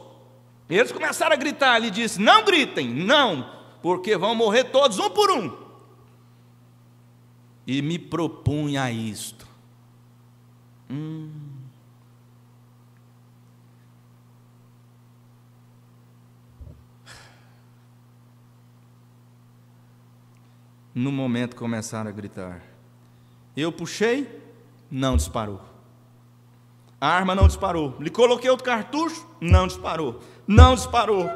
Eles começaram a gritar, ele disse, não gritem, não, porque vão morrer todos um por um. E me propunha a isto. No momento começaram a gritar. Eu puxei, não disparou. A arma não disparou. Lhe coloquei outro cartucho, não disparou. Não disparou.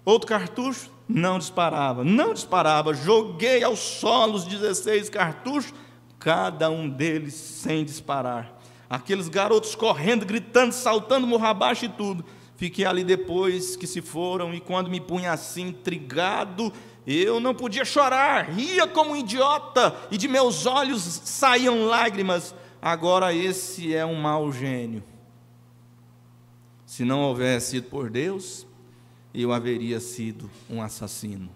Outro cartucho, não disparava, não disparava. Joguei ao solo os 16 cartuchos, cada um deles sem disparar. Aqueles garotos correndo, gritando, saltando morro abaixo e tudo. Fiquei ali depois que se foram, e quando me punha assim, intrigado, eu não podia chorar, ria como um idiota, e de meus olhos saíam lágrimas. Agora esse é um mau gênio. Se não houvesse sido por Deus, eu haveria sido um assassino.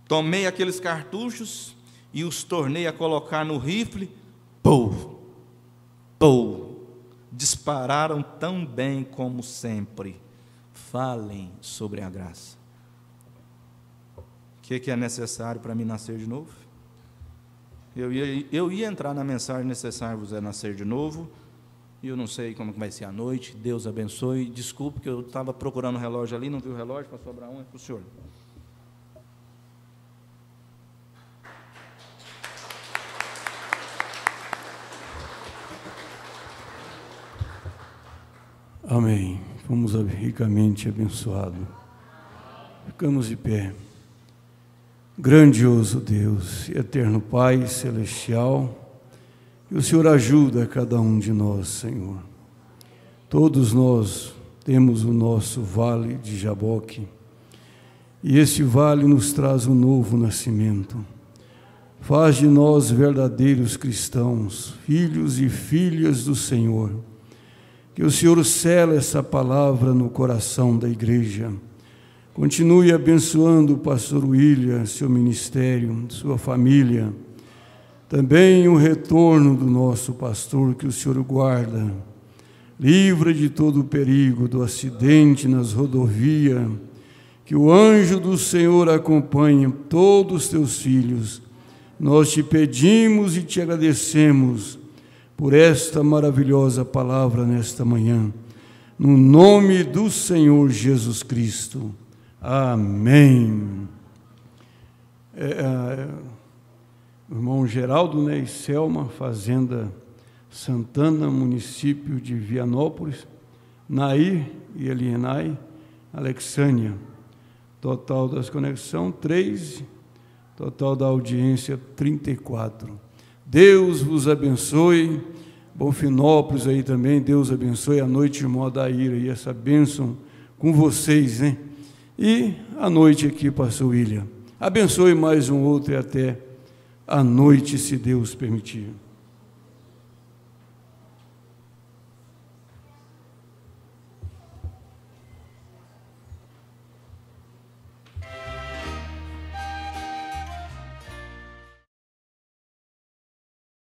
Tomei aqueles cartuchos e os tornei a colocar no rifle. Pou! Pou! Dispararam tão bem como sempre. Falem sobre a graça. O que é necessário para mim nascer de novo? Eu ia entrar na mensagem necessária você nascer de novo, e eu não sei como vai ser a noite. Deus abençoe. Desculpe que eu estava procurando o relógio ali, não vi o relógio, para sobrar um, é para o senhor. Amém. Fomos ricamente abençoados. Ficamos de pé. Grandioso Deus, eterno Pai celestial, que o Senhor ajuda cada um de nós, Senhor. Todos nós temos o nosso vale de Jaboque, e esse vale nos traz um novo nascimento. Faz de nós verdadeiros cristãos, filhos e filhas do Senhor. Que o Senhor sela essa palavra no coração da igreja. Continue abençoando o pastor William, seu ministério, sua família. Também o retorno do nosso pastor, que o Senhor guarda. Livra de todo o perigo do acidente nas rodovias. Que o anjo do Senhor acompanhe todos os teus filhos. Nós te pedimos e te agradecemos por esta maravilhosa palavra nesta manhã. No nome do Senhor Jesus Cristo. Amém. O irmão Geraldo, né, e Selma, Fazenda Santana, município de Vianópolis, Nair e Elienay, Alexânia. Total das conexões, 3, total da audiência, 34. Deus vos abençoe. Bonfinópolis aí também, Deus abençoe. A noite, irmão Adair, e essa bênção com vocês, né? E a noite aqui, pastor William. Abençoe mais um outro e até a noite, se Deus permitir.